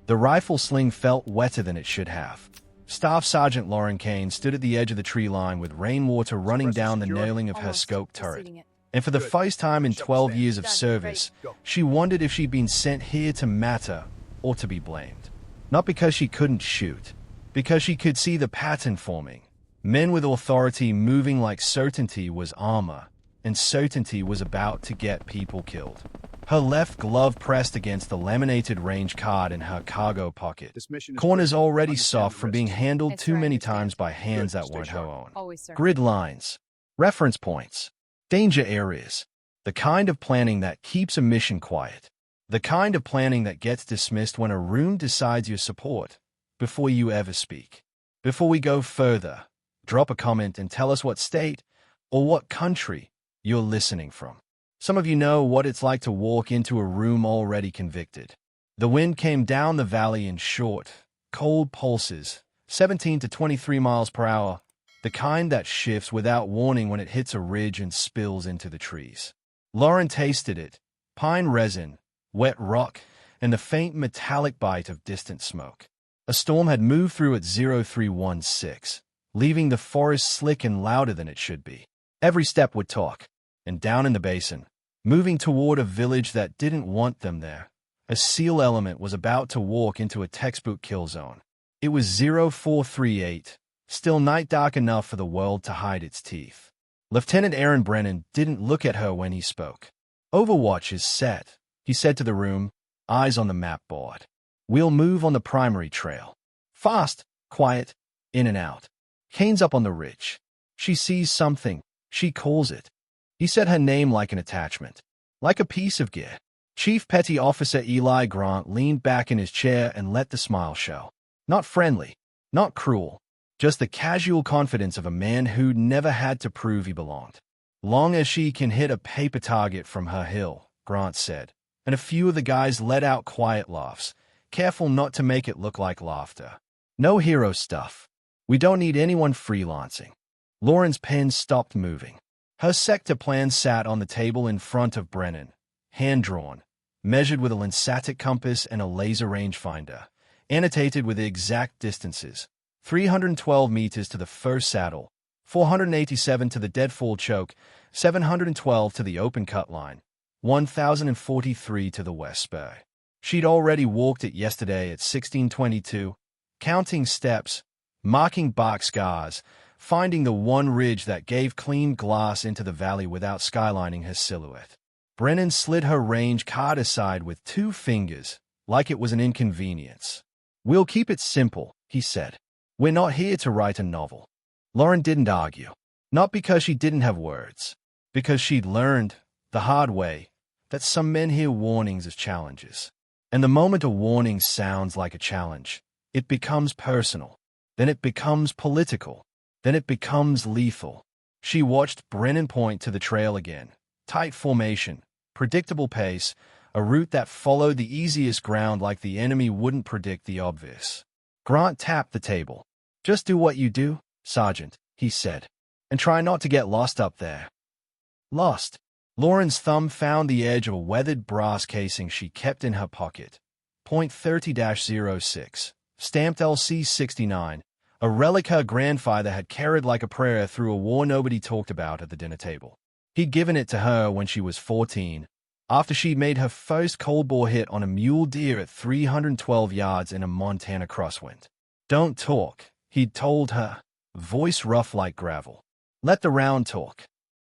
The rifle sling felt wetter than it should have. Staff Sergeant Lauren Kane stood at the edge of the tree line with rainwater running down the nailing of her scope turret. And for the first time in 12 years of service, she wondered if she'd been sent here to matter or to be blamed. Not because she couldn't shoot, because she could see the pattern forming. Men with authority moving like certainty was armor, and certainty was about to get people killed. Her left glove pressed against the laminated range card in her cargo pocket. Corners already soft from being handled too many times by hands that weren't her own. Grid lines. Reference points. Danger areas. The kind of planning that keeps a mission quiet. The kind of planning that gets dismissed when a room decides your support. Before you ever speak. Before we go further, drop a comment and tell us what state or what country you're listening from. Some of you know what it's like to walk into a room already convicted. The wind came down the valley in short, cold pulses, 17 to 23 miles per hour, the kind that shifts without warning when it hits a ridge and spills into the trees. Lauren tasted it, pine resin, wet rock, and the faint metallic bite of distant smoke. A storm had moved through at 0316, leaving the forest slick and louder than it should be. Every step would talk, and down in the basin, moving toward a village that didn't want them there, a SEAL element was about to walk into a textbook kill zone. It was 0438, still night dark enough for the world to hide its teeth. Lieutenant Aaron Brennan didn't look at her when he spoke. Overwatch is set, he said to the room, eyes on the map board. We'll move on the primary trail. Fast, quiet, in and out. Kane's up on the ridge. She sees something. She calls it. He said her name like an attachment, like a piece of gear. Chief Petty Officer Eli Grant leaned back in his chair and let the smile show. Not friendly, not cruel, just the casual confidence of a man who'd never had to prove he belonged. Long as she can hit a paper target from her hill, Grant said, and a few of the guys let out quiet laughs, careful not to make it look like laughter. No hero stuff. We don't need anyone freelancing. Lauren's pen stopped moving. Her sector plan sat on the table in front of Brennan, hand-drawn, measured with a Landsat compass and a laser rangefinder, annotated with the exact distances, 312 meters to the first saddle, 487 to the deadfall choke, 712 to the open cut line, 1,043 to the west spur. She'd already walked it yesterday at 1622, counting steps, marking bark scars, finding the one ridge that gave clean glass into the valley without skylining her silhouette. Brennan slid her range card aside with 2 fingers, like it was an inconvenience. We'll keep it simple, he said. We're not here to write a novel. Lauren didn't argue. Not because she didn't have words. Because she'd learned, the hard way, that some men hear warnings as challenges. And the moment a warning sounds like a challenge, it becomes personal. Then it becomes political. Then it becomes lethal. She watched Brennan point to the trail again. Tight formation, predictable pace, a route that followed the easiest ground like the enemy wouldn't predict the obvious. Grant tapped the table. Just do what you do, Sergeant, he said, and try not to get lost up there. Lost. Lauren's thumb found the edge of a weathered brass casing she kept in her pocket. .30-06, stamped LC-69. A relic her grandfather had carried like a prayer through a war nobody talked about at the dinner table. He'd given it to her when she was 14, after she'd made her first cold bore hit on a mule deer at 312 yards in a Montana crosswind. Don't talk, he'd told her, voice rough like gravel. Let the round talk.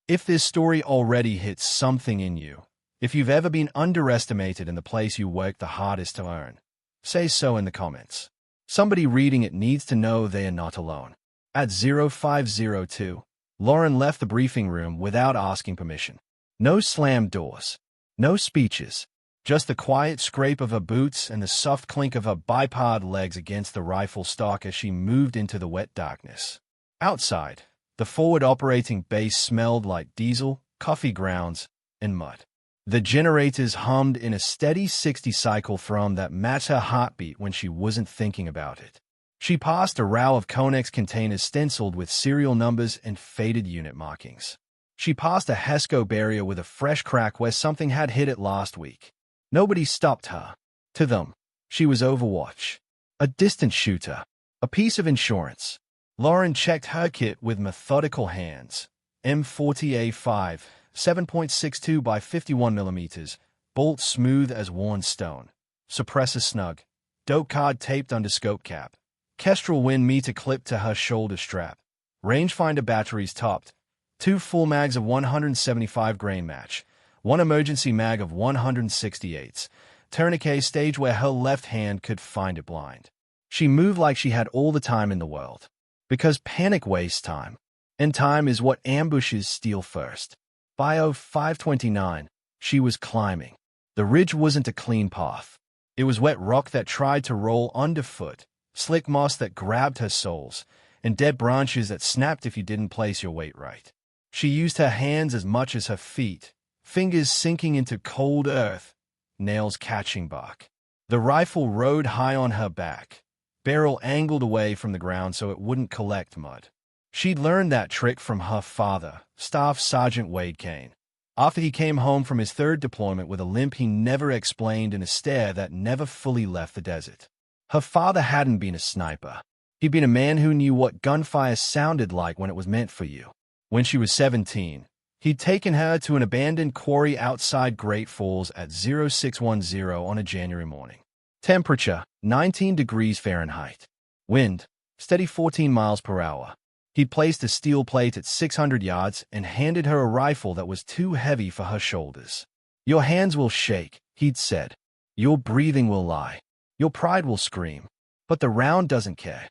If this story already hits something in you, if you've ever been underestimated in the place you work the hardest to earn, say so in the comments. Somebody reading it needs to know they are not alone. At 0502, Lauren left the briefing room without asking permission. No slammed doors. No speeches. Just the quiet scrape of her boots and the soft clink of her bipod legs against the rifle stock as she moved into the wet darkness. Outside, the forward operating base smelled like diesel, coffee grounds, and mud. The generators hummed in a steady 60-cycle thrum that matched her heartbeat when she wasn't thinking about it. She passed a row of Conex containers stenciled with serial numbers and faded unit markings. She passed a HESCO barrier with a fresh crack where something had hit it last week. Nobody stopped her. To them, She was Overwatch. A distant shooter. A piece of insurance. Lauren checked her kit with methodical hands. M40A5, 7.62 by 51 millimeters, bolt smooth as worn stone. Suppressor snug. Dope card taped under scope cap. Kestrel wind meter clipped to her shoulder strap. Rangefinder batteries topped. 2 full mags of 175 grain match. 1 emergency mag of 168s. Tourniquet stage where her left hand could find it blind. She moved like she had all the time in the world. Because panic wastes time. And time is what ambushes steal first. Bio 529. She was climbing. The ridge wasn't a clean path. It was wet rock that tried to roll underfoot, slick moss that grabbed her soles, and dead branches that snapped if you didn't place your weight right. She used her hands as much as her feet, fingers sinking into cold earth, nails catching bark. The rifle rode high on her back, barrel angled away from the ground so it wouldn't collect mud. She'd learned that trick from her father, Staff Sergeant Wade Kane. After he came home from his 3rd deployment with a limp he never explained and a stare that never fully left the desert. Her father hadn't been a sniper. He'd been a man who knew what gunfire sounded like when it was meant for you. When she was 17, he'd taken her to an abandoned quarry outside Great Falls at 0610 on a January morning. Temperature, 19 degrees Fahrenheit. Wind, steady 14 miles per hour. He'd placed a steel plate at 600 yards and handed her a rifle that was too heavy for her shoulders. Your hands will shake, he'd said. Your breathing will lie. Your pride will scream. But the round doesn't care.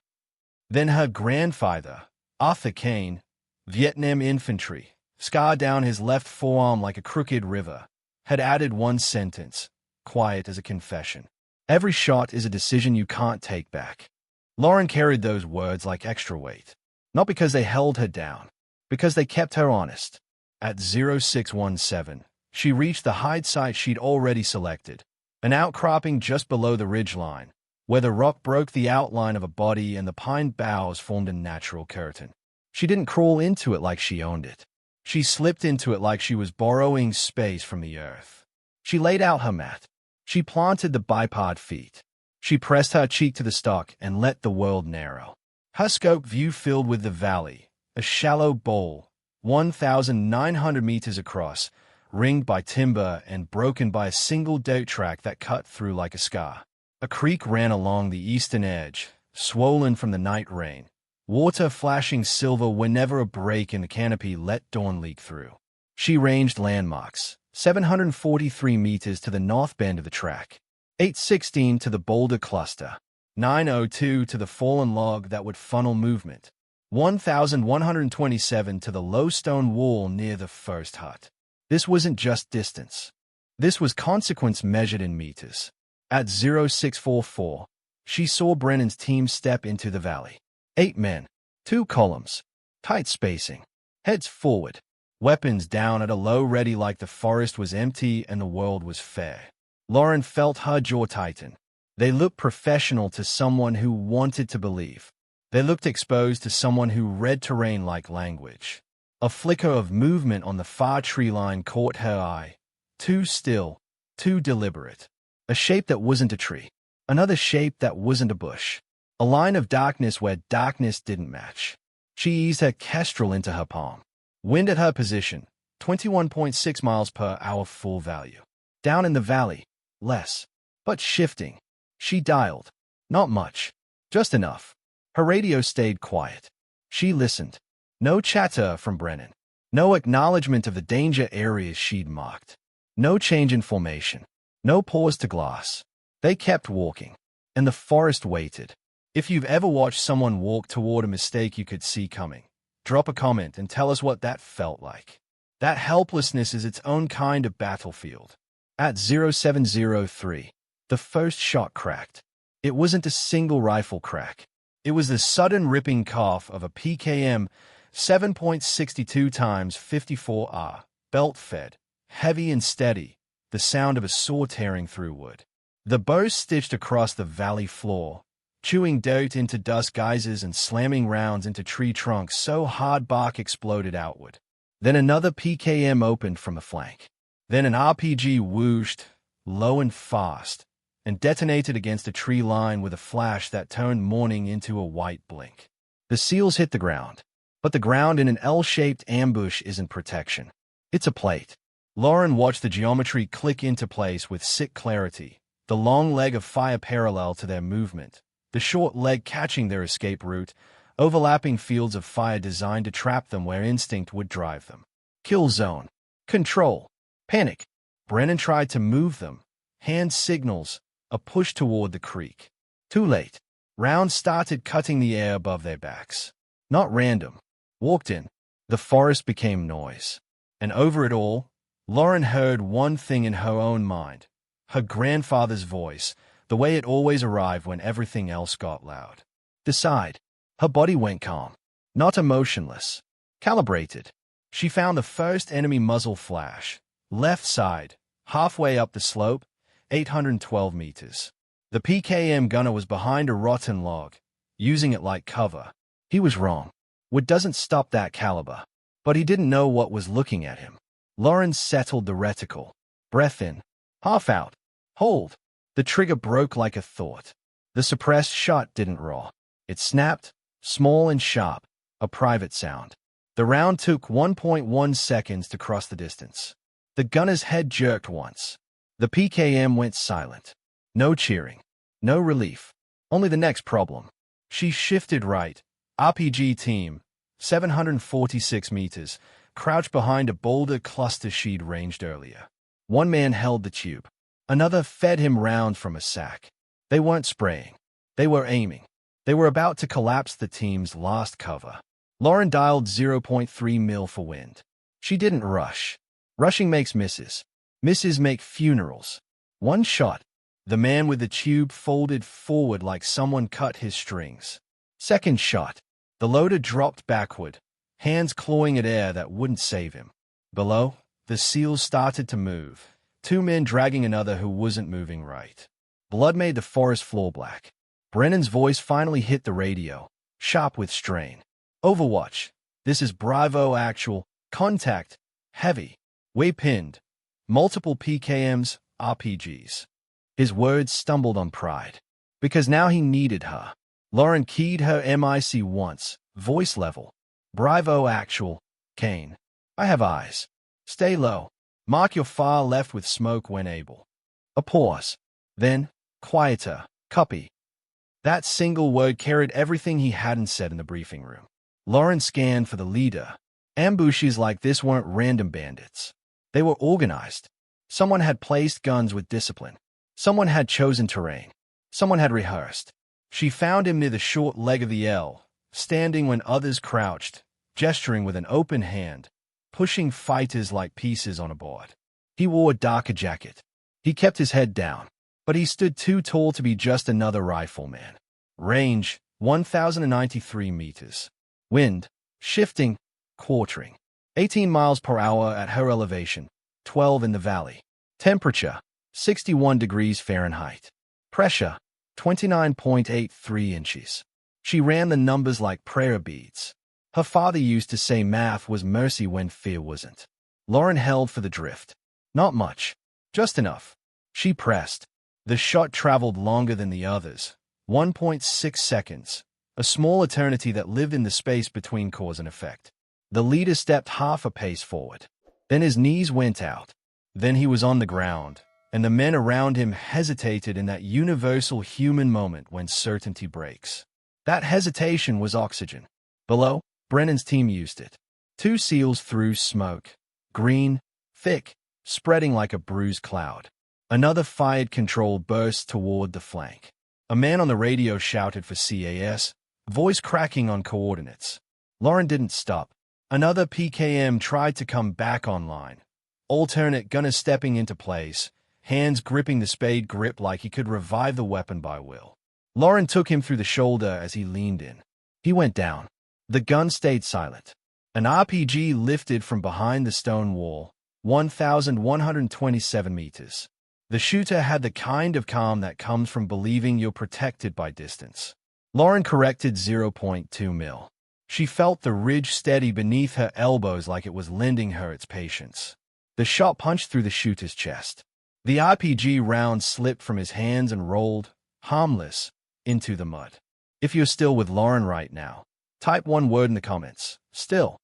Then her grandfather, Arthur Kane, Vietnam infantry, scarred down his left forearm like a crooked river, had added one sentence, quiet as a confession. Every shot is a decision you can't take back. Lauren carried those words like extra weight. Not because they held her down, because they kept her honest. At 0617, she reached the hide site she'd already selected, an outcropping just below the ridgeline, where the rock broke the outline of a body and the pine boughs formed a natural curtain. She didn't crawl into it like she owned it. She slipped into it like she was borrowing space from the earth. She laid out her mat. She planted the bipod feet. She pressed her cheek to the stock and let the world narrow. Her scope view filled with the valley, a shallow bowl, 1,900 meters across, ringed by timber and broken by a single dirt track that cut through like a scar. A creek ran along the eastern edge, swollen from the night rain, water flashing silver whenever a break in the canopy let dawn leak through. She ranged landmarks, 743 meters to the north bend of the track, 816 to the boulder cluster, 902 to the fallen log that would funnel movement, 1,127 to the low stone wall near the first hut. This wasn't just distance. This was consequence measured in meters. At 0644, she saw Brennan's team step into the valley. 8 men, 2 columns, tight spacing, heads forward, weapons down at a low ready like the forest was empty and the world was fair. Lauren felt her jaw tighten. They looked professional to someone who wanted to believe. They looked exposed to someone who read terrain like language. A flicker of movement on the far tree line caught her eye. Too still, too deliberate. A shape that wasn't a tree. Another shape that wasn't a bush. A line of darkness where darkness didn't match. She eased her kestrel into her palm. Wind at her position, 21.6 miles per hour full value. Down in the valley, less. But shifting. She dialed. Not much. Just enough. Her radio stayed quiet. She listened. No chatter from Brennan. No acknowledgement of the danger areas she'd marked. No change in formation. No pause to glass. They kept walking. And the forest waited. If you've ever watched someone walk toward a mistake you could see coming, drop a comment and tell us what that felt like. That helplessness is its own kind of battlefield. At 0703, the first shot cracked. It wasn't a single rifle crack. It was the sudden ripping cough of a PKM 7.62 times 54R, belt-fed, heavy and steady, the sound of a saw tearing through wood. The bow stitched across the valley floor, chewing dirt into dust geysers and slamming rounds into tree trunks so hard bark exploded outward. Then another PKM opened from the flank. Then an RPG whooshed, low and fast, and detonated against a tree line with a flash that turned morning into a white blink. The seals hit the ground. But the ground in an L-shaped ambush isn't protection. It's a plate. Lauren watched the geometry click into place with sick clarity, the long leg of fire parallel to their movement, the short leg catching their escape route, overlapping fields of fire designed to trap them where instinct would drive them. Kill zone. Control. Panic. Brennan tried to move them. Hand signals. A push toward the creek. Too late. Rounds started cutting the air above their backs. Not random. Walked in. The forest became noise. And over it all, Lauren heard one thing in her own mind. Her grandfather's voice, the way it always arrived when everything else got loud. Decide. Her body went calm. Not emotionless. Calibrated. She found the first enemy muzzle flash. Left side. Halfway up the slope. 812 meters. The PKM gunner was behind a rotten log, using it like cover. He was wrong. Wood doesn't stop that caliber. But he didn't know what was looking at him. Lauren settled the reticle. Breath in. Half out. Hold. The trigger broke like a thought. The suppressed shot didn't raw. It snapped, small and sharp, a private sound. The round took 1.1 seconds to cross the distance. The gunner's head jerked once. The PKM went silent. No cheering. No relief. Only the next problem. She shifted right. RPG team, 746 meters, crouched behind a boulder cluster she'd ranged earlier. One man held the tube. Another fed him round from a sack. They weren't spraying. They were aiming. They were about to collapse the team's last cover. Lauren dialed 0.3 mil for wind. She didn't rush. Rushing makes misses. Misses make funerals. One shot. The man with the tube folded forward like someone cut his strings. Second shot. The loader dropped backward, hands clawing at air that wouldn't save him. Below, the seals started to move, two men dragging another who wasn't moving right. Blood made the forest floor black. Brennan's voice finally hit the radio, sharp with strain. Overwatch. This is Bravo Actual. Contact. Heavy. We pinned. Multiple PKMs, RPGs. His words stumbled on pride. Because now he needed her. Lauren keyed her MIC once, voice level. Bravo Actual. Kane. I have eyes. Stay low. Mark your far left with smoke when able. A pause. Then, quieter. Copy. That single word carried everything he hadn't said in the briefing room. Lauren scanned for the leader. Ambushes like this weren't random bandits. They were organized. Someone had placed guns with discipline. Someone had chosen terrain. Someone had rehearsed. She found him near the short leg of the L, standing when others crouched, gesturing with an open hand, pushing fighters like pieces on a board. He wore a darker jacket. He kept his head down, but he stood too tall to be just another rifleman. Range, 1,093 meters. Wind, shifting, quartering. 18 miles per hour at her elevation, 12 in the valley. Temperature, 61 degrees Fahrenheit. Pressure, 29.83 inches. She ran the numbers like prayer beads. Her father used to say math was mercy when fear wasn't. Lauren held for the drift. Not much. Just enough. She pressed. The shot traveled longer than the others. 1.6 seconds. A small eternity that lived in the space between cause and effect. The leader stepped half a pace forward. Then his knees went out. Then he was on the ground, and the men around him hesitated in that universal human moment when certainty breaks. That hesitation was oxygen. Below, Brennan's team used it. Two seals threw smoke. Green, thick, spreading like a bruised cloud. Another fired controlled burst toward the flank. A man on the radio shouted for CAS, voice cracking on coordinates. Lauren didn't stop. Another PKM tried to come back online. Alternate gunner stepping into place, hands gripping the spade grip like he could revive the weapon by will. Lauren took him through the shoulder as he leaned in. He went down. The gun stayed silent. An RPG lifted from behind the stone wall, 1,127 meters. The shooter had the kind of calm that comes from believing you're protected by distance. Lauren corrected 0.2 mil. She felt the ridge steady beneath her elbows like it was lending her its patience. The shot punched through the shooter's chest. The RPG round slipped from his hands and rolled, harmless, into the mud. If you're still with Lauren right now, type one word in the comments. Still.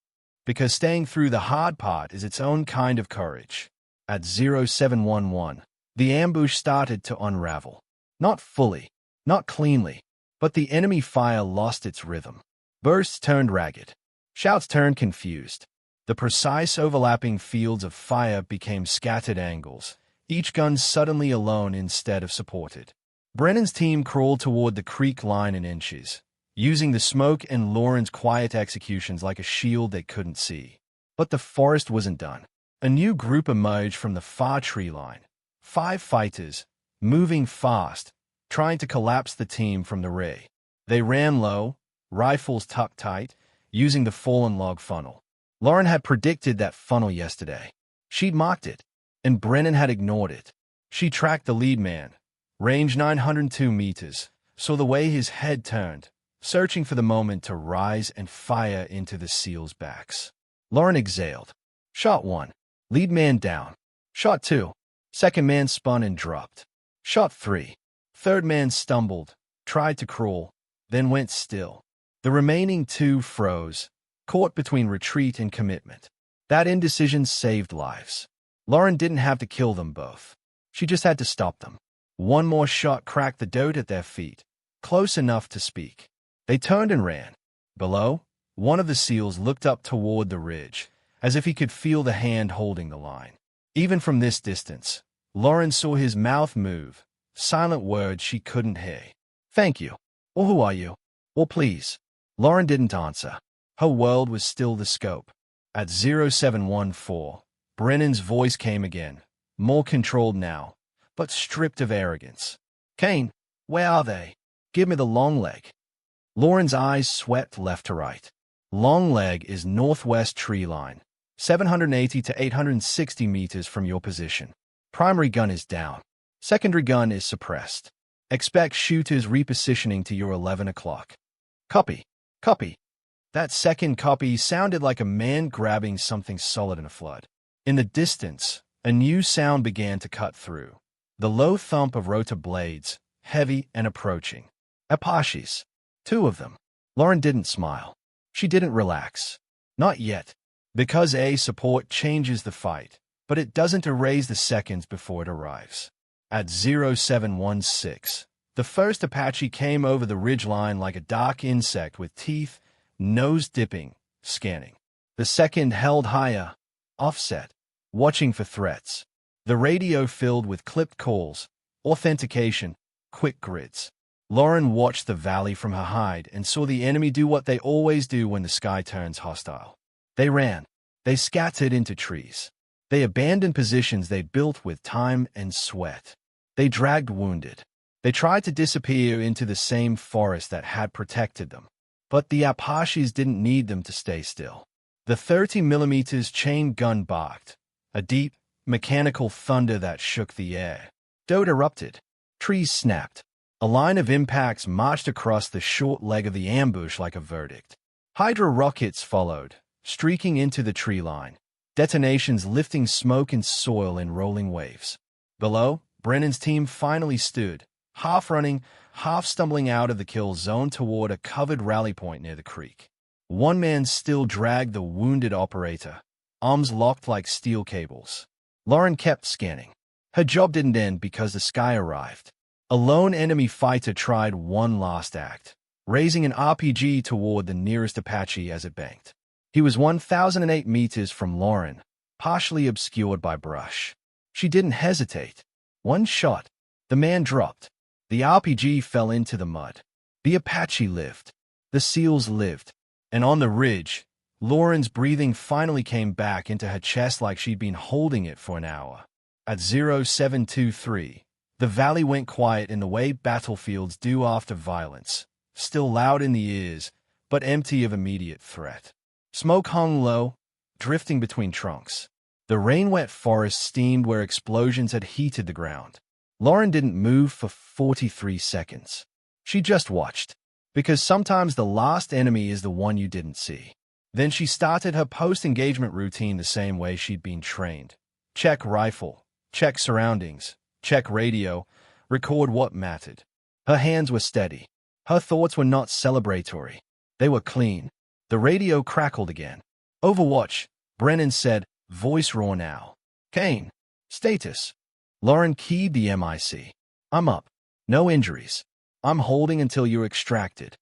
Because staying through the hard part is its own kind of courage. At 0711, the ambush started to unravel. Not fully, not cleanly, but the enemy fire lost its rhythm. Bursts turned ragged. Shouts turned confused. The precise overlapping fields of fire became scattered angles, each gun suddenly alone instead of supported. Brennan's team crawled toward the creek line in inches, using the smoke and Lauren's quiet executions like a shield they couldn't see. But the forest wasn't done. A new group emerged from the far tree line. 5 fighters, moving fast, trying to collapse the team from the rear. They ran low, rifles tucked tight, using the fallen log funnel. Lauren had predicted that funnel yesterday. She'd marked it, and Brennan had ignored it. She tracked the lead man, range 902 meters, saw the way his head turned, searching for the moment to rise and fire into the SEALs' backs. Lauren exhaled. Shot 1. Lead man down. Shot 2. Second man spun and dropped. Shot 3. Third man stumbled, tried to crawl, then went still. The remaining 2 froze, caught between retreat and commitment. That indecision saved lives. Lauren didn't have to kill them both. She just had to stop them. One more shot cracked the dirt at their feet, close enough to speak. They turned and ran. Below, one of the SEALs looked up toward the ridge, as if he could feel the hand holding the line. Even from this distance, Lauren saw his mouth move, silent words she couldn't hear. Thank you. Or who are you? Or please. Lauren didn't answer. Her world was still the scope. At 0714, Brennan's voice came again, more controlled now, but stripped of arrogance. Kane, where are they? Give me the long leg. Lauren's eyes swept left to right. Long leg is northwest tree line, 780 to 860 meters from your position. Primary gun is down. Secondary gun is suppressed. Expect shooters repositioning to your 11 o'clock. Copy. Copy. That second copy sounded like a man grabbing something solid in a flood. In the distance, a new sound began to cut through. The low thump of rotor blades, heavy and approaching. Apaches. 2 of them. Lauren didn't smile. She didn't relax. Not yet. Because A support changes the fight, but it doesn't erase the seconds before it arrives. At 0716, the first Apache came over the ridgeline like a dark insect with teeth, nose dipping, scanning. The second held higher, offset, watching for threats. The radio filled with clipped calls, authentication, quick grids. Lauren watched the valley from her hide and saw the enemy do what they always do when the sky turns hostile. They ran. They scattered into trees. They abandoned positions they built with time and sweat. They dragged wounded. They tried to disappear into the same forest that had protected them. But the Apaches didn't need them to stay still. The 30mm chain gun barked, a deep, mechanical thunder that shook the air. Dirt erupted. Trees snapped. A line of impacts marched across the short leg of the ambush like a verdict. Hydra rockets followed, streaking into the tree line, detonations lifting smoke and soil in rolling waves. Below, Brennan's team finally stood, half running, half stumbling out of the kill zone toward a covered rally point near the creek. One man still dragged the wounded operator, arms locked like steel cables. Lauren kept scanning. Her job didn't end because the sky arrived. A lone enemy fighter tried one last act, raising an RPG toward the nearest Apache as it banked. He was 1,008 meters from Lauren, partially obscured by brush. She didn't hesitate. One shot. The man dropped. The RPG fell into the mud. The Apache lived. The SEALs lived. And on the ridge, Lauren's breathing finally came back into her chest like she'd been holding it for an hour. At 0723, the valley went quiet in the way battlefields do after violence, still loud in the ears, but empty of immediate threat. Smoke hung low, drifting between trunks. The rain-wet forest steamed where explosions had heated the ground. Lauren didn't move for 43 seconds. She just watched, because sometimes the last enemy is the one you didn't see. Then she started her post-engagement routine the same way she'd been trained. Check rifle, check surroundings, check radio, record what mattered. Her hands were steady. Her thoughts were not celebratory. They were clean. The radio crackled again. Overwatch, Brennan said, voice raw now. Kane. Status. Lauren keyed the MIC. I'm up. No injuries. I'm holding until you're extracted.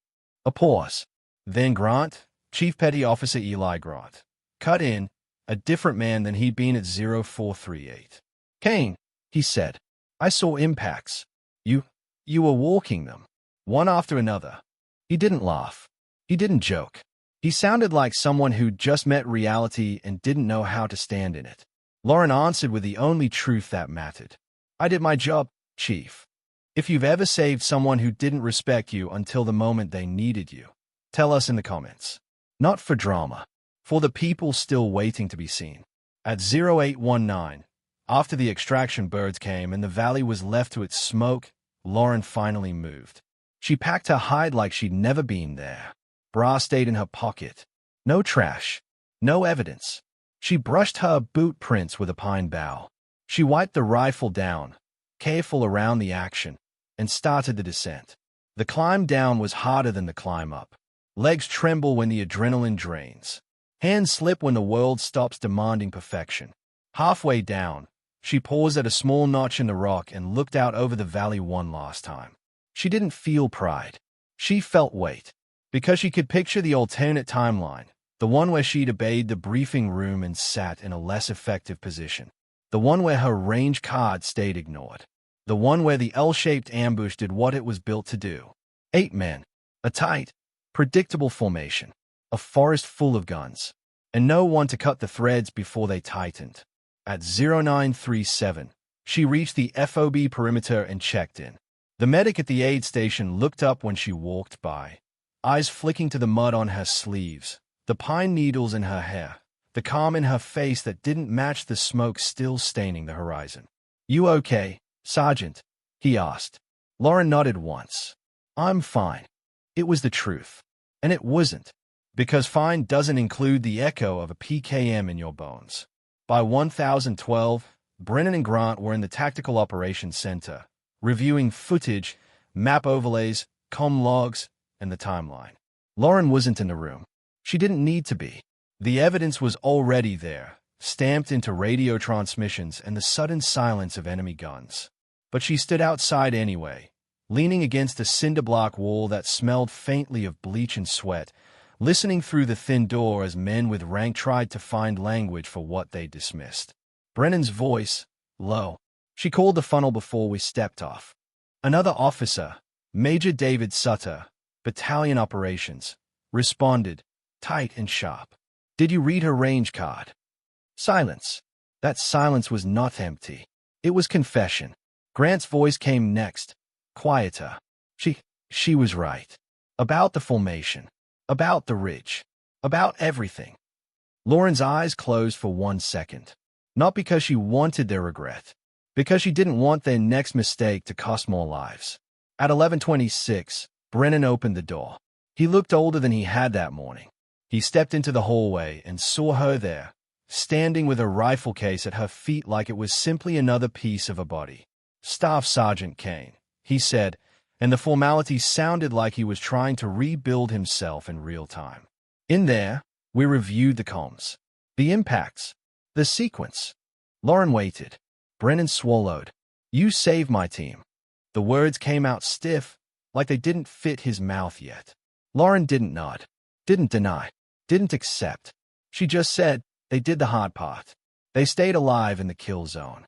A pause. Then Grant, Chief Petty Officer Eli Grant, cut in, a different man than he'd been at 0438. Kane, he said, I saw impacts. You were walking them, one after another. He didn't laugh. He didn't joke. He sounded like someone who'd just met reality and didn't know how to stand in it. Lauren answered with the only truth that mattered. I did my job, Chief. If you've ever saved someone who didn't respect you until the moment they needed you, tell us in the comments. Not for drama, for the people still waiting to be seen. At 0819, after the extraction birds came and the valley was left to its smoke, Lauren finally moved. She packed her hide like she'd never been there. Bra stayed in her pocket. No trash. No evidence. She brushed her boot prints with a pine bough. She wiped the rifle down, careful around the action, and started the descent. The climb down was harder than the climb up. Legs tremble when the adrenaline drains. Hands slip when the world stops demanding perfection. Halfway down, she paused at a small notch in the rock and looked out over the valley one last time. She didn't feel pride. She felt weight. Because she could picture the alternate timeline, the one where she'd obeyed the briefing room and sat in a less effective position. The one where her range card stayed ignored. The one where the L-shaped ambush did what it was built to do. 8 men. A tight, predictable formation. A forest full of guns. And no one to cut the threads before they tightened. At 0937, she reached the FOB perimeter and checked in. The medic at the aid station looked up when she walked by, eyes flicking to the mud on her sleeves, the pine needles in her hair, the calm in her face that didn't match the smoke still staining the horizon. You okay, Sergeant? He asked. Lauren nodded once. I'm fine. It was the truth. And it wasn't. Because fine doesn't include the echo of a PKM in your bones. By 1012, Brennan and Grant were in the Tactical Operations Center, reviewing footage, map overlays, comm logs, and the timeline. Lauren wasn't in the room. She didn't need to be. The evidence was already there, stamped into radio transmissions and the sudden silence of enemy guns. But she stood outside anyway, leaning against a cinder block wall that smelled faintly of bleach and sweat, listening through the thin door as men with rank tried to find language for what they dismissed. Brennan's voice, low. She called the funnel before we stepped off. Another officer, Major David Sutter, Battalion Operations, responded, tight and sharp. Did you read her range card? Silence. That silence was not empty. It was confession. Grant's voice came next, quieter. She was right. About the formation. About the ridge. About everything. Lauren's eyes closed for 1 second. Not because she wanted their regret. Because she didn't want their next mistake to cost more lives. At 11:26, Brennan opened the door. He looked older than he had that morning. He stepped into the hallway and saw her there, standing with a rifle case at her feet like it was simply another piece of a body. Staff Sergeant Kane, he said, and the formality sounded like he was trying to rebuild himself in real time. In there, we reviewed the comms, the impacts, the sequence. Lauren waited. Brennan swallowed. You saved my team. The words came out stiff, like they didn't fit his mouth yet. Lauren didn't nod, didn't deny, didn't accept. She just said, they did the hard part. They stayed alive in the kill zone.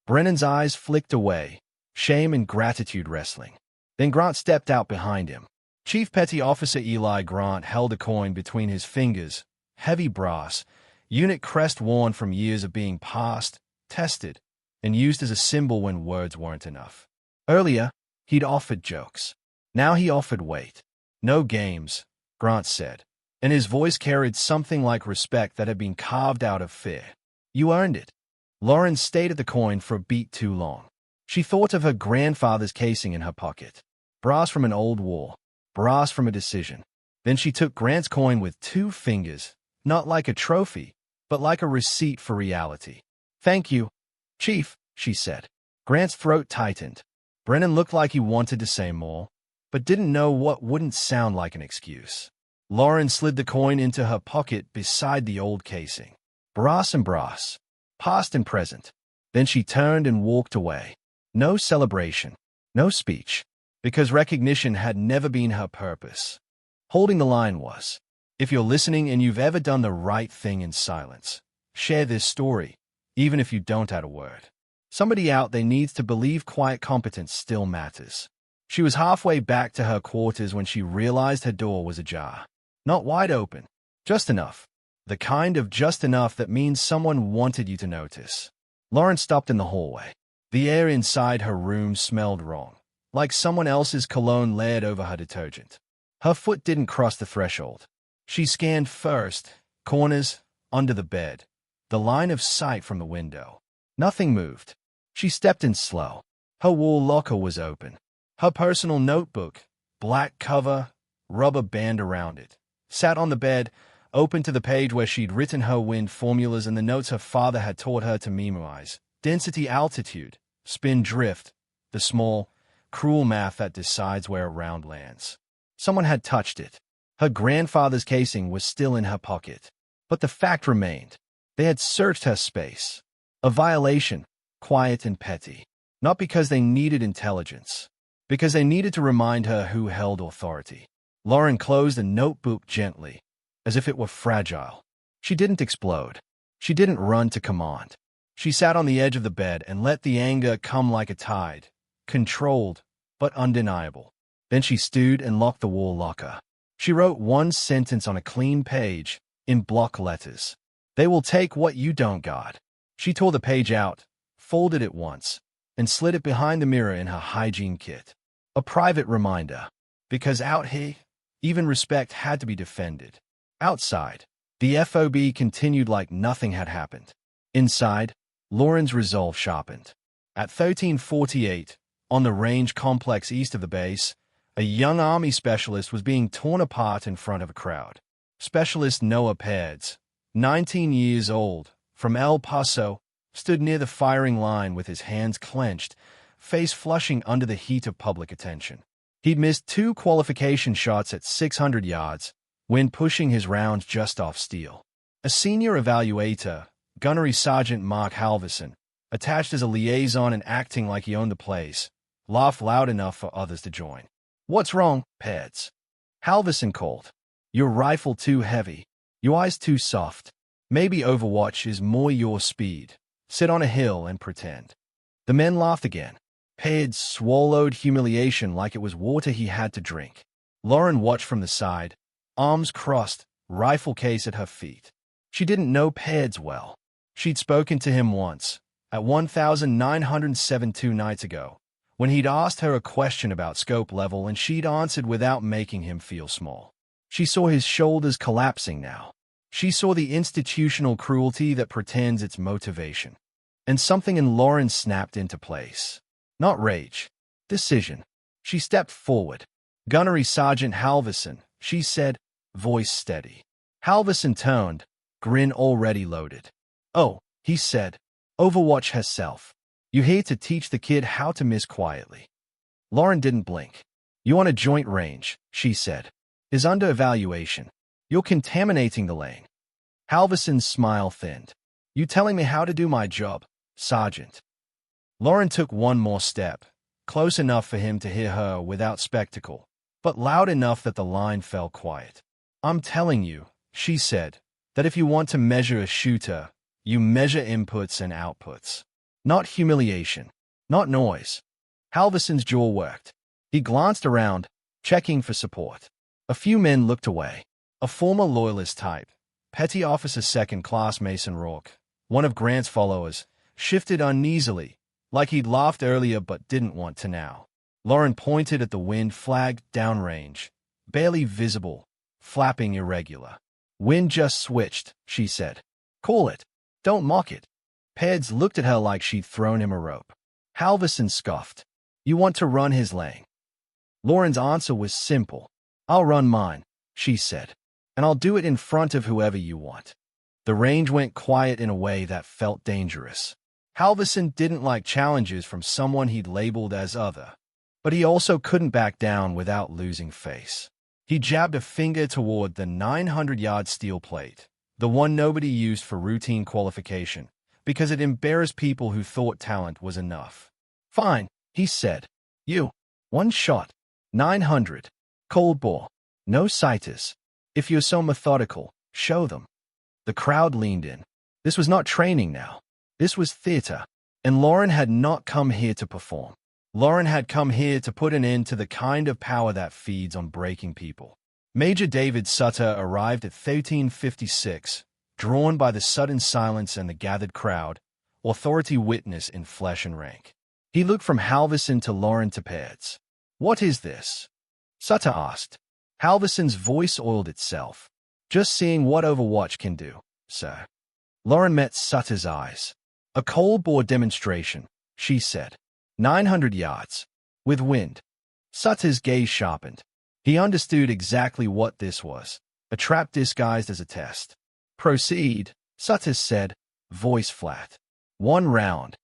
Brennan's eyes flicked away, shame and gratitude wrestling. Then Grant stepped out behind him. Chief Petty Officer Eli Grant held a coin between his fingers, heavy brass, unit crest worn from years of being passed, tested, and used as a symbol when words weren't enough. Earlier, he'd offered jokes. Now he offered weight. No games, Grant said, and his voice carried something like respect that had been carved out of fear. You earned it. Lauren stayed at the coin for a beat too long. She thought of her grandfather's casing in her pocket. Brass from an old war. Brass from a decision. Then she took Grant's coin with 2 fingers, not like a trophy, but like a receipt for reality. Thank you, Chief, she said. Grant's throat tightened. Brennan looked like he wanted to say more, but didn't know what wouldn't sound like an excuse. Lauren slid the coin into her pocket beside the old casing. Brass and brass, past and present. Then she turned and walked away. No celebration, no speech, because recognition had never been her purpose. Holding the line was. If you're listening and you've ever done the right thing in silence, share this story, even if you don't add a word. Somebody out there needs to believe quiet competence still matters. She was halfway back to her quarters when she realized her door was ajar. Not wide open, just enough. The kind of just enough that means someone wanted you to notice. Lauren stopped in the hallway. The air inside her room smelled wrong, like someone else's cologne layered over her detergent. Her foot didn't cross the threshold. She scanned first, corners, under the bed, the line of sight from the window. Nothing moved. She stepped in slow. Her wall locker was open. Her personal notebook, black cover, rubber band around it, sat on the bed, open to the page where she'd written her wind formulas and the notes her father had taught her to memorize. Density, altitude, spin, drift, the small, cruel math that decides where a round lands. Someone had touched it. Her grandfather's casing was still in her pocket. But the fact remained. They had searched her space. A violation, quiet and petty. Not because they needed intelligence. Because they needed to remind her who held authority. Lauren closed the notebook gently, as if it were fragile. She didn't explode. She didn't run to command. She sat on the edge of the bed and let the anger come like a tide, controlled, but undeniable. Then she stewed and locked the wall locker. She wrote one sentence on a clean page, in block letters. They will take what you don't got. She tore the page out, folded it once, and slid it behind the mirror in her hygiene kit. A private reminder. Because out here, even respect had to be defended. Outside, the FOB continued like nothing had happened. Inside, Lauren's resolve sharpened. At 1348, on the range complex east of the base, a young Army specialist was being torn apart in front of a crowd. Specialist Noah Pads, 19 years old, from El Paso, stood near the firing line with his hands clenched, face flushing under the heat of public attention. He'd missed 2 qualification shots at 600 yards, when pushing his rounds just off steel. A senior evaluator, Gunnery Sergeant Mark Halverson, attached as a liaison and acting like he owned the place, laughed loud enough for others to join. "What's wrong, Pads?" Halverson called. "Your rifle too heavy. Your eyes too soft. Maybe Overwatch is more your speed. Sit on a hill and pretend." The men laughed again. Pads swallowed humiliation like it was water he had to drink. Lauren watched from the side, arms crossed, rifle case at her feet. She didn't know Pads well. She'd spoken to him once, at 1907 2 nights ago, when he'd asked her a question about scope level and she'd answered without making him feel small. She saw his shoulders collapsing now. She saw the institutional cruelty that pretends it's motivation. And something in Lauren snapped into place. Not rage. Decision. She stepped forward. "Gunnery Sergeant Halverson," she said, voice steady. Halverson turned, grin already loaded. "Oh," he said, "Overwatch herself. You here to teach the kid how to miss quietly." Lauren didn't blink. "You on a joint range," she said. "Is under evaluation. You're contaminating the lane." Halverson's smile thinned. "You telling me how to do my job, Sergeant?" Lauren took one more step, close enough for him to hear her without spectacle, but loud enough that the line fell quiet. "I'm telling you," she said, "that if you want to measure a shooter, you measure inputs and outputs. Not humiliation, not noise." Halverson's jaw worked. He glanced around, checking for support. A few men looked away. A former loyalist type, Petty Officer Second Class Mason Rourke, one of Grant's followers, shifted uneasily, like he'd laughed earlier but didn't want to now. Lauren pointed at the wind flag downrange, barely visible, flapping irregular. "Wind just switched," she said. "Call it. Don't mock it." Pads looked at her like she'd thrown him a rope. Halverson scoffed. "You want to run his lane?" Lauren's answer was simple. "I'll run mine," she said. "And I'll do it in front of whoever you want." The range went quiet in a way that felt dangerous. Halverson didn't like challenges from someone he'd labeled as other, but he also couldn't back down without losing face. He jabbed a finger toward the 900-yard steel plate, the one nobody used for routine qualification, because it embarrassed people who thought talent was enough. "Fine," he said. "You. One shot. 900. Cold ball. No sighters. If you're so methodical, show them." The crowd leaned in. This was not training now. This was theater. And Lauren had not come here to perform. Lauren had come here to put an end to the kind of power that feeds on breaking people. Major David Sutter arrived at 1356, drawn by the sudden silence and the gathered crowd, authority witness in flesh and rank. He looked from Halverson to Lauren to Peards. "What is this?" Sutter asked. Halverson's voice oiled itself. "Just seeing what Overwatch can do, sir." Lauren met Sutter's eyes. "A cold bore demonstration," she said. 900 yards. With wind. Sutter's gaze sharpened. He understood exactly what this was. A trap disguised as a test. "Proceed," Sutter said, voice flat. "One round."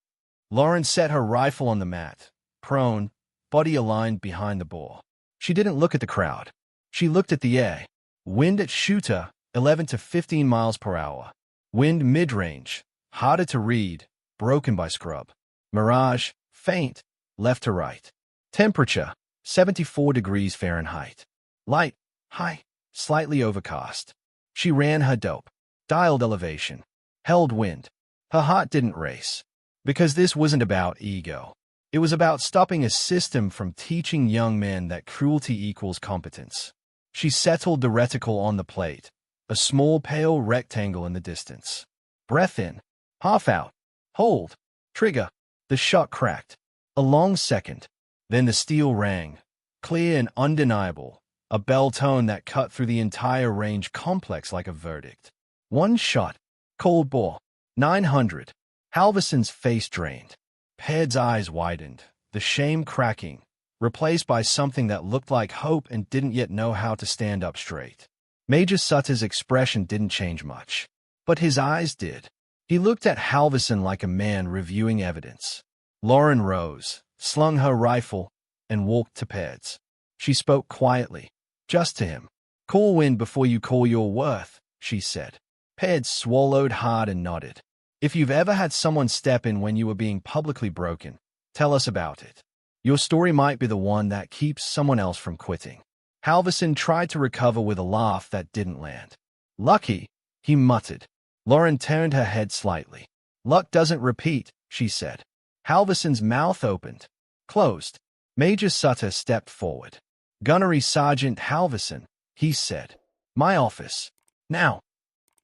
Lauren set her rifle on the mat, prone, body aligned behind the bore. She didn't look at the crowd. She looked at the air. Wind at shooter, 11 to 15 miles per hour. Wind mid-range, harder to read, broken by scrub. Mirage, faint, left to right. Temperature, 74 degrees Fahrenheit. Light, high, slightly overcast. She ran her dope, dialed elevation, held wind. Her heart didn't race, because this wasn't about ego. It was about stopping a system from teaching young men that cruelty equals competence. She settled the reticle on the plate, a small pale rectangle in the distance. Breath in, half out, hold, trigger. The shot cracked. A long second. Then the steel rang, clear and undeniable, a bell tone that cut through the entire range complex like a verdict. One shot. Cold bore. 900. Halverson's face drained. Peards' eyes widened, the shame cracking, replaced by something that looked like hope and didn't yet know how to stand up straight. Major Sutter's expression didn't change much, but his eyes did. He looked at Halverson like a man reviewing evidence. Lauren rose, slung her rifle, and walked to Peards. She spoke quietly, just to him. "Call wind before you call your worth," she said. Peards swallowed hard and nodded. "If you've ever had someone step in when you were being publicly broken, tell us about it. Your story might be the one that keeps someone else from quitting." Halverson tried to recover with a laugh that didn't land. "Lucky," he muttered. Lauren turned her head slightly. "Luck doesn't repeat," she said. Halverson's mouth opened, closed. Major Sutter stepped forward. "Gunnery Sergeant Halverson," he said. "My office. Now."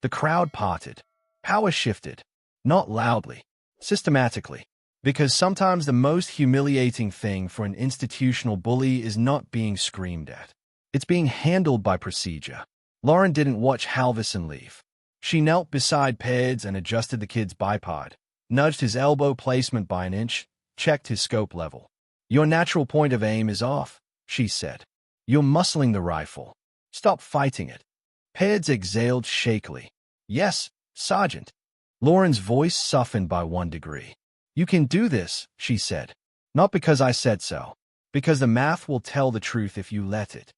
The crowd parted. Power shifted. Not loudly, systematically. Because sometimes the most humiliating thing for an institutional bully is not being screamed at. It's being handled by procedure. Lauren didn't watch Halverson leave. She knelt beside Peards and adjusted the kid's bipod, nudged his elbow placement by an inch, checked his scope level. "Your natural point of aim is off," she said. "You're muscling the rifle. Stop fighting it." Peards exhaled shakily. "Yes, Sergeant." Lauren's voice softened by 1 degree. "You can do this," she said. "Not because I said so. Because the math will tell the truth if you let it."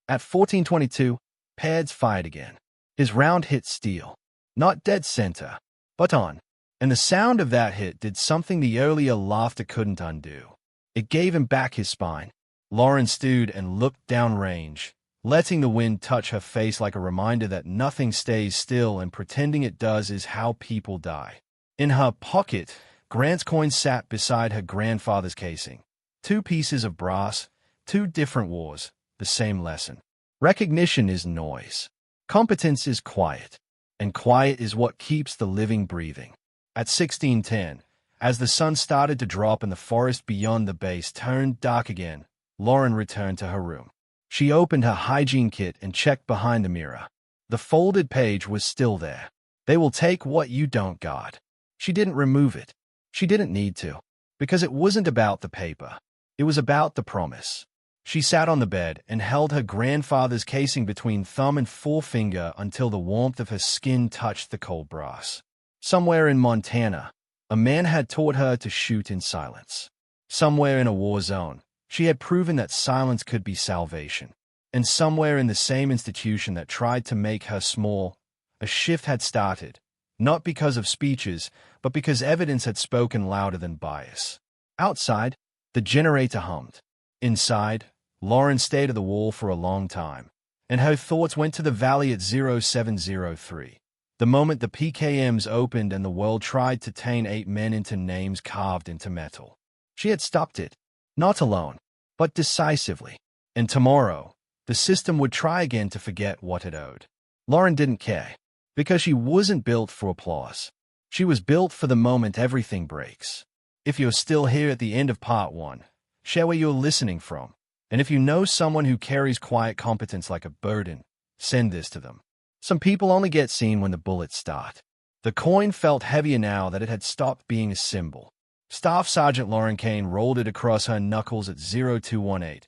At 14:22, Peards fired again. His round hit steel. Not dead center, but on. And the sound of that hit did something the earlier laughter couldn't undo. It gave him back his spine. Lauren stood and looked downrange, letting the wind touch her face like a reminder that nothing stays still and pretending it does is how people die. In her pocket, Grant's coin sat beside her grandfather's casing. 2 pieces of brass, 2 different wars, the same lesson. Recognition is noise. Competence is quiet. And quiet is what keeps the living breathing. At 16:10, as the sun started to drop and the forest beyond the base turned dark again, Lauren returned to her room. She opened her hygiene kit and checked behind the mirror. The folded page was still there. "They will take what you don't got." She didn't remove it. She didn't need to, because it wasn't about the paper. It was about the promise. She sat on the bed and held her grandfather's casing between thumb and forefinger until the warmth of her skin touched the cold brass. Somewhere in Montana, A man had taught her to shoot in silence. Somewhere in a war zone, she had proven that silence could be salvation. And somewhere in the same institution that tried to make her small, a shift had started, not because of speeches, but because evidence had spoken louder than bias. Outside, the generator hummed. Inside, Lauren stayed at the wall for a long time, and her thoughts went to the valley at 0703. The moment the PKMs opened and the world tried to turn 8 men into names carved into metal. She had stopped it, not alone, but decisively. And tomorrow, the system would try again to forget what it owed. Lauren didn't care, because she wasn't built for applause. She was built for the moment everything breaks. If you're still here at the end of part 1, share where you're listening from. And if you know someone who carries quiet competence like a burden, send this to them. Some people only get seen when the bullets start. The coin felt heavier now that it had stopped being a symbol. Staff Sergeant Lauren Kane rolled it across her knuckles at 0218.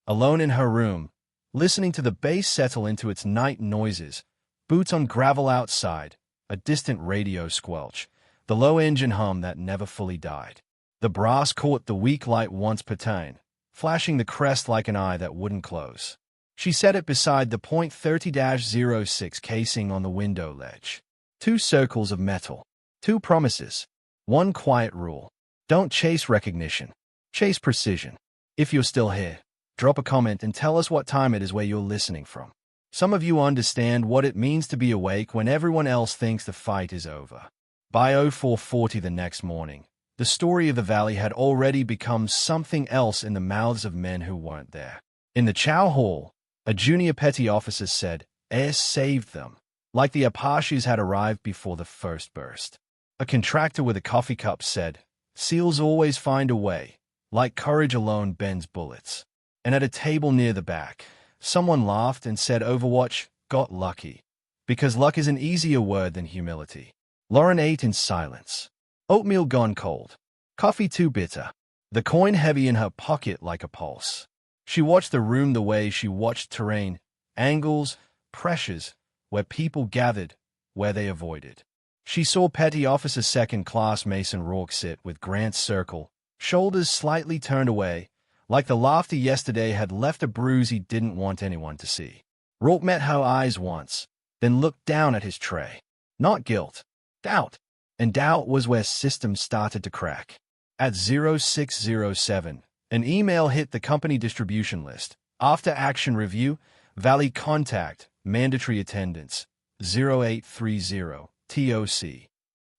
Alone in her room, listening to the bass settle into its night noises, boots on gravel outside, a distant radio squelch, the low engine hum that never fully died. The brass caught the weak light once per turn, flashing the crest like an eye that wouldn't close. She set it beside the .30-06 casing on the window ledge. 2 circles of metal. 2 promises. 1 quiet rule. Don't chase recognition. Chase precision. If you're still here, drop a comment and tell us what time it is where you're listening from. Some of you understand what it means to be awake when everyone else thinks the fight is over. By 0440 the next morning, the story of the valley had already become something else in the mouths of men who weren't there. In the chow hall, a junior petty officer said, "AS saved them," like the Apaches had arrived before the first burst. A contractor with a coffee cup said, "SEALs always find a way, like courage alone bends bullets." And at a table near the back, someone laughed and said Overwatch got lucky, because luck is an easier word than humility. Lauren ate in silence. Oatmeal gone cold. Coffee too bitter. The coin heavy in her pocket like a pulse. She watched the room the way she watched terrain, angles, pressures, where people gathered, where they avoided. She saw Petty Officer Second Class Mason Rourke sit with Grant's circle, shoulders slightly turned away, like the laughter yesterday had left a bruise he didn't want anyone to see. Rourke met her eyes once, then looked down at his tray. Not guilt, doubt. And doubt was where systems started to crack. At 0607, an email hit the company distribution list. After action review, Valley contact, mandatory attendance, 0830, TOC.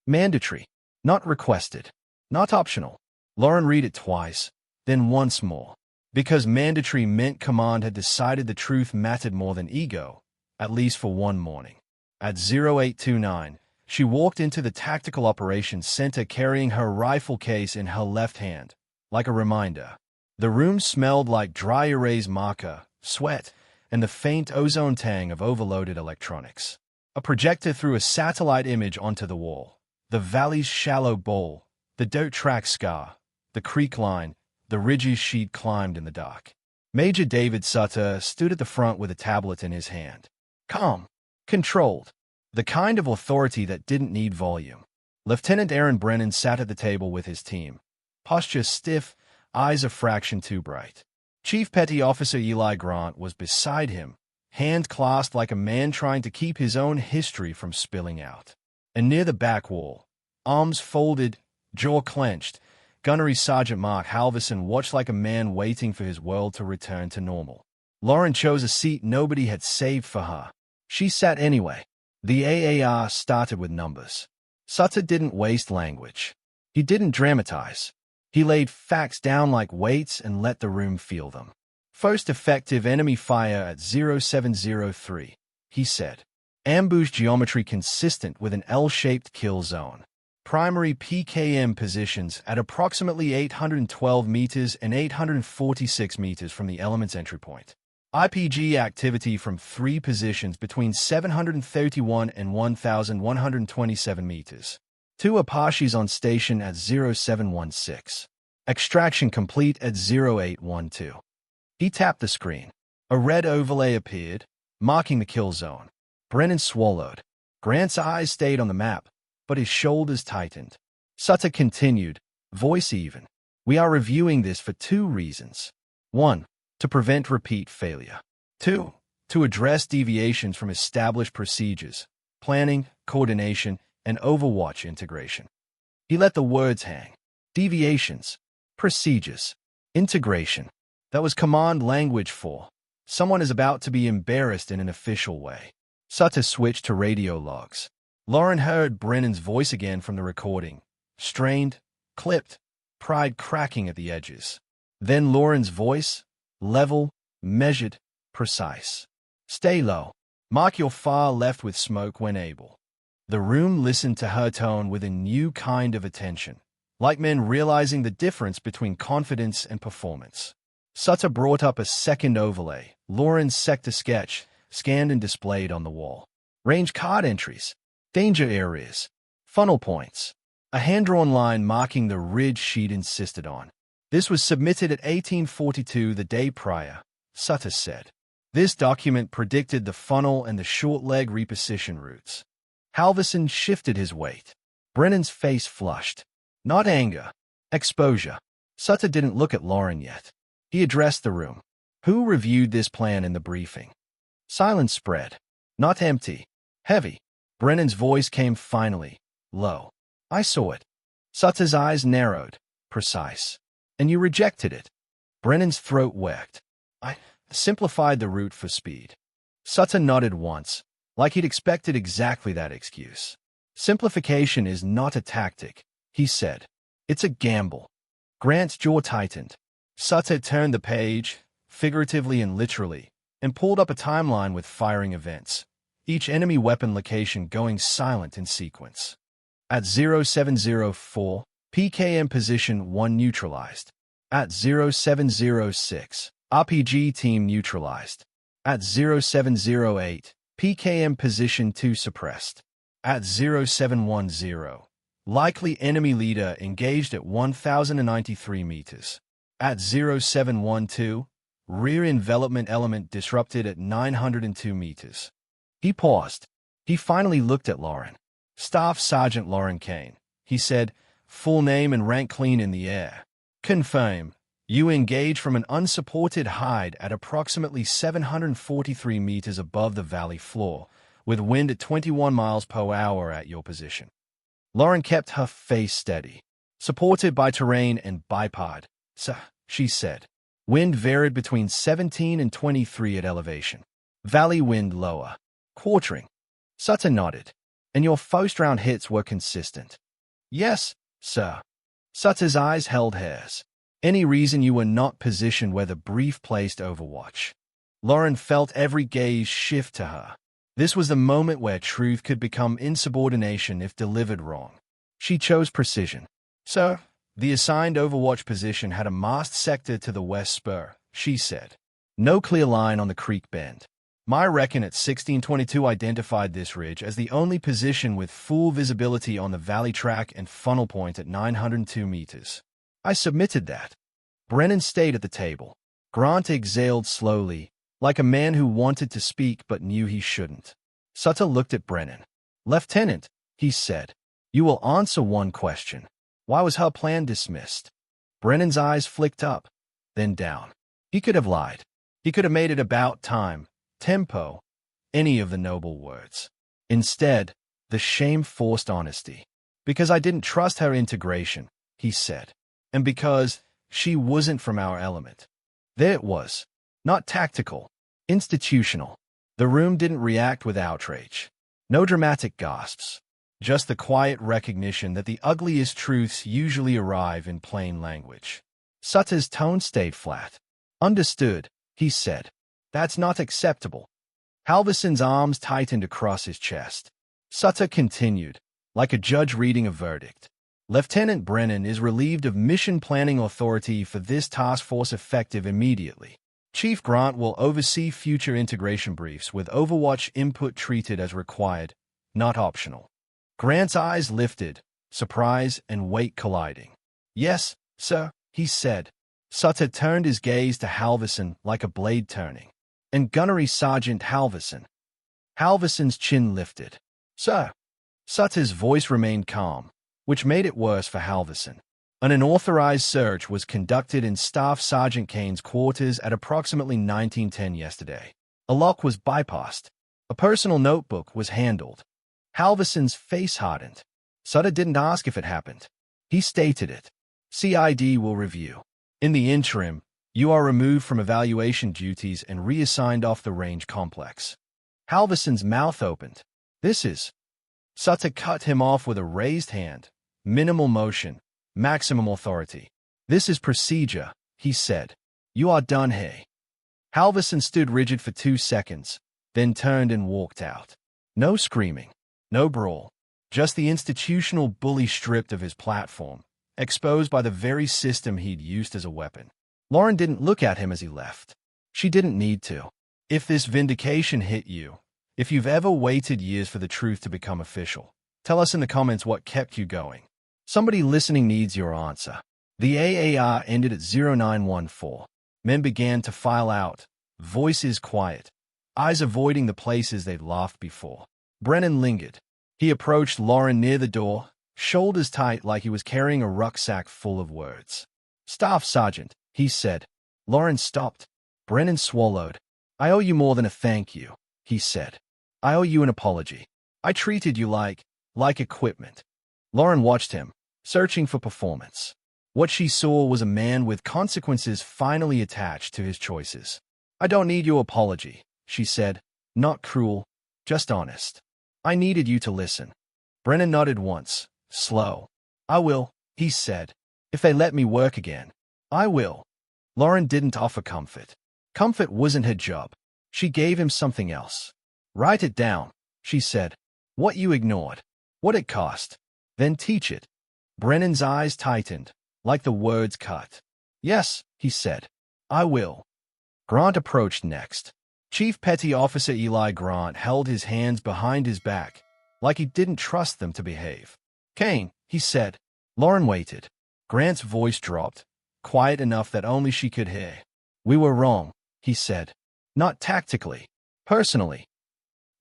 Mandatory, not requested, not optional. Lauren read it twice, then once more. Because mandatory meant command had decided the truth mattered more than ego, at least for one morning. At 0829, she walked into the Tactical Operations Center carrying her rifle case in her left hand, like a reminder. The room smelled like dry erase marker, sweat, and the faint ozone tang of overloaded electronics. A projector threw a satellite image onto the wall. The valley's shallow bowl, the dirt track scar, the creek line, the ridges she'd climbed in the dark. Major David Sutter stood at the front with a tablet in his hand. Calm, controlled. The kind of authority that didn't need volume. Lieutenant Aaron Brennan sat at the table with his team. Posture stiff, eyes a fraction too bright. Chief Petty Officer Eli Grant was beside him, hand clasped like a man trying to keep his own history from spilling out. And near the back wall, arms folded, jaw clenched, Gunnery Sergeant Mark Halverson watched like a man waiting for his world to return to normal. Lauren chose a seat nobody had saved for her. She sat anyway. The AAR started with numbers. Sutter didn't waste language. He didn't dramatize. He laid facts down like weights and let the room feel them. First effective enemy fire at 0703, he said. Ambush geometry consistent with an L-shaped kill zone. Primary PKM positions at approximately 812 meters and 846 meters from the element's entry point. IPG activity from 3 positions between 731 and 1,127 meters. 2 Apaches on station at 0716. Extraction complete at 0812. He tapped the screen. A red overlay appeared, marking the kill zone. Brennan swallowed. Grant's eyes stayed on the map, but his shoulders tightened. Sutter continued, voice even. We are reviewing this for 2 reasons. 1. To prevent repeat failure. 2. To address deviations from established procedures, planning, coordination, and Overwatch integration. He let the words hang. Deviations, procedures, integration. That was command language for someone is about to be embarrassed in an official way. Sutter switched to radio logs. Lauren heard Brennan's voice again from the recording. Strained, clipped, pride cracking at the edges. Then Lauren's voice, level, measured, precise. Stay low. Mark your far left with smoke when able. The room listened to her tone with a new kind of attention, like men realizing the difference between confidence and performance. Sutter brought up a second overlay, Lauren's sector sketch, scanned and displayed on the wall. Range card entries, danger areas, funnel points. A hand-drawn line marking the ridge she'd insisted on. This was submitted at 1842, the day prior, Sutter said. This document predicted the funnel and the short leg reposition routes. Halverson shifted his weight. Brennan's face flushed. Not anger. Exposure. Sutter didn't look at Lauren yet. He addressed the room. Who reviewed this plan in the briefing? Silence spread. Not empty. Heavy. Brennan's voice came finally, low. I saw it. Sutter's eyes narrowed. Precise. And you rejected it. Brennan's throat worked. I simplified the route for speed. Sutter nodded once, like he'd expected exactly that excuse. Simplification is not a tactic, he said. It's a gamble. Grant's jaw tightened. Sutter turned the page, figuratively and literally, and pulled up a timeline with firing events, each enemy weapon location going silent in sequence. At 0704, PKM position 1 neutralized. At 0706, RPG team neutralized. At 0708, PKM position 2 suppressed. At 0710, likely enemy leader engaged at 1,093 meters. At 0712, rear envelopment element disrupted at 902 meters. He paused. He finally looked at Lauren. Staff Sergeant Lauren Kane, he said, full name and rank clean in the air. Confirm. You engage from an unsupported height at approximately 743 meters above the valley floor, with wind at 21 miles per hour at your position. Lauren kept her face steady. Supported by terrain and bipod, sir, she said. Wind varied between 17 and 23 at elevation. Valley wind lower. Quartering. Sutter nodded. And your first-round hits were consistent. Yes, sir. Sutter's eyes held hers. Any reason you were not positioned where the brief placed Overwatch? Lauren felt every gaze shift to her. This was the moment where truth could become insubordination if delivered wrong. She chose precision. Sir, the assigned Overwatch position had a masked sector to the west spur, she said. No clear line on the creek bend. My reckon at 1622 identified this ridge as the only position with full visibility on the valley track and funnel point at 902 meters. I submitted that. Brennan stayed at the table. Grant exhaled slowly, like a man who wanted to speak but knew he shouldn't. Sutter looked at Brennan. Lieutenant, he said, you will answer one question. Why was her plan dismissed? Brennan's eyes flicked up, then down. He could have lied. He could have made it about time, tempo, any of the noble words. Instead, the shame-forced honesty. Because I didn't trust her integration, he said. And because she wasn't from our element. There it was. Not tactical. Institutional. The room didn't react with outrage. No dramatic gasps. Just the quiet recognition that the ugliest truths usually arrive in plain language. Sutter's tone stayed flat. Understood, he said. That's not acceptable. Halverson's arms tightened across his chest. Sutter continued, like a judge reading a verdict. Lieutenant Brennan is relieved of mission planning authority for this task force effective immediately. Chief Grant will oversee future integration briefs with Overwatch input treated as required, not optional. Grant's eyes lifted, surprise and weight colliding. Yes, sir, he said. Sutter turned his gaze to Halverson like a blade turning. And Gunnery Sergeant Halverson. Halverson's chin lifted. Sir. Sutter's voice remained calm, which made it worse for Halverson. An unauthorized search was conducted in Staff Sergeant Kane's quarters at approximately 1910 yesterday. A lock was bypassed. A personal notebook was handled. Halverson's face hardened. Sutter didn't ask if it happened. He stated it. CID will review. In the interim, you are removed from evaluation duties and reassigned off the range complex. Halverson's mouth opened. This is... Sutter cut him off with a raised hand. Minimal motion. Maximum authority. This is procedure, he said. You are done here. Halverson stood rigid for 2 seconds, then turned and walked out. No screaming. No brawl. Just the institutional bully stripped of his platform, exposed by the very system he'd used as a weapon. Lauren didn't look at him as he left. She didn't need to. If this vindication hit you, if you've ever waited years for the truth to become official, tell us in the comments what kept you going. Somebody listening needs your answer. The AAR ended at 0914. Men began to file out, voices quiet, eyes avoiding the places they'd laughed before. Brennan lingered. He approached Lauren near the door, shoulders tight like he was carrying a rucksack full of words. Staff Sergeant, he said. Lauren stopped. Brennan swallowed. I owe you more than a thank you, he said. I owe you an apology. I treated you like equipment. Lauren watched him, searching for performance. What she saw was a man with consequences finally attached to his choices. I don't need your apology, she said. Not cruel, just honest. I needed you to listen. Brennan nodded once, slow. I will, he said. If they let me work again, I will. Lauren didn't offer comfort. Comfort wasn't her job. She gave him something else. Write it down, she said. What you ignored. What it cost. Then teach it. Brennan's eyes tightened, like the words cut. Yes, he said. I will. Grant approached next. Chief Petty Officer Eli Grant held his hands behind his back, like he didn't trust them to behave. Kane, he said. Lauren waited. Grant's voice dropped, quiet enough that only she could hear. We were wrong, he said. Not tactically, personally.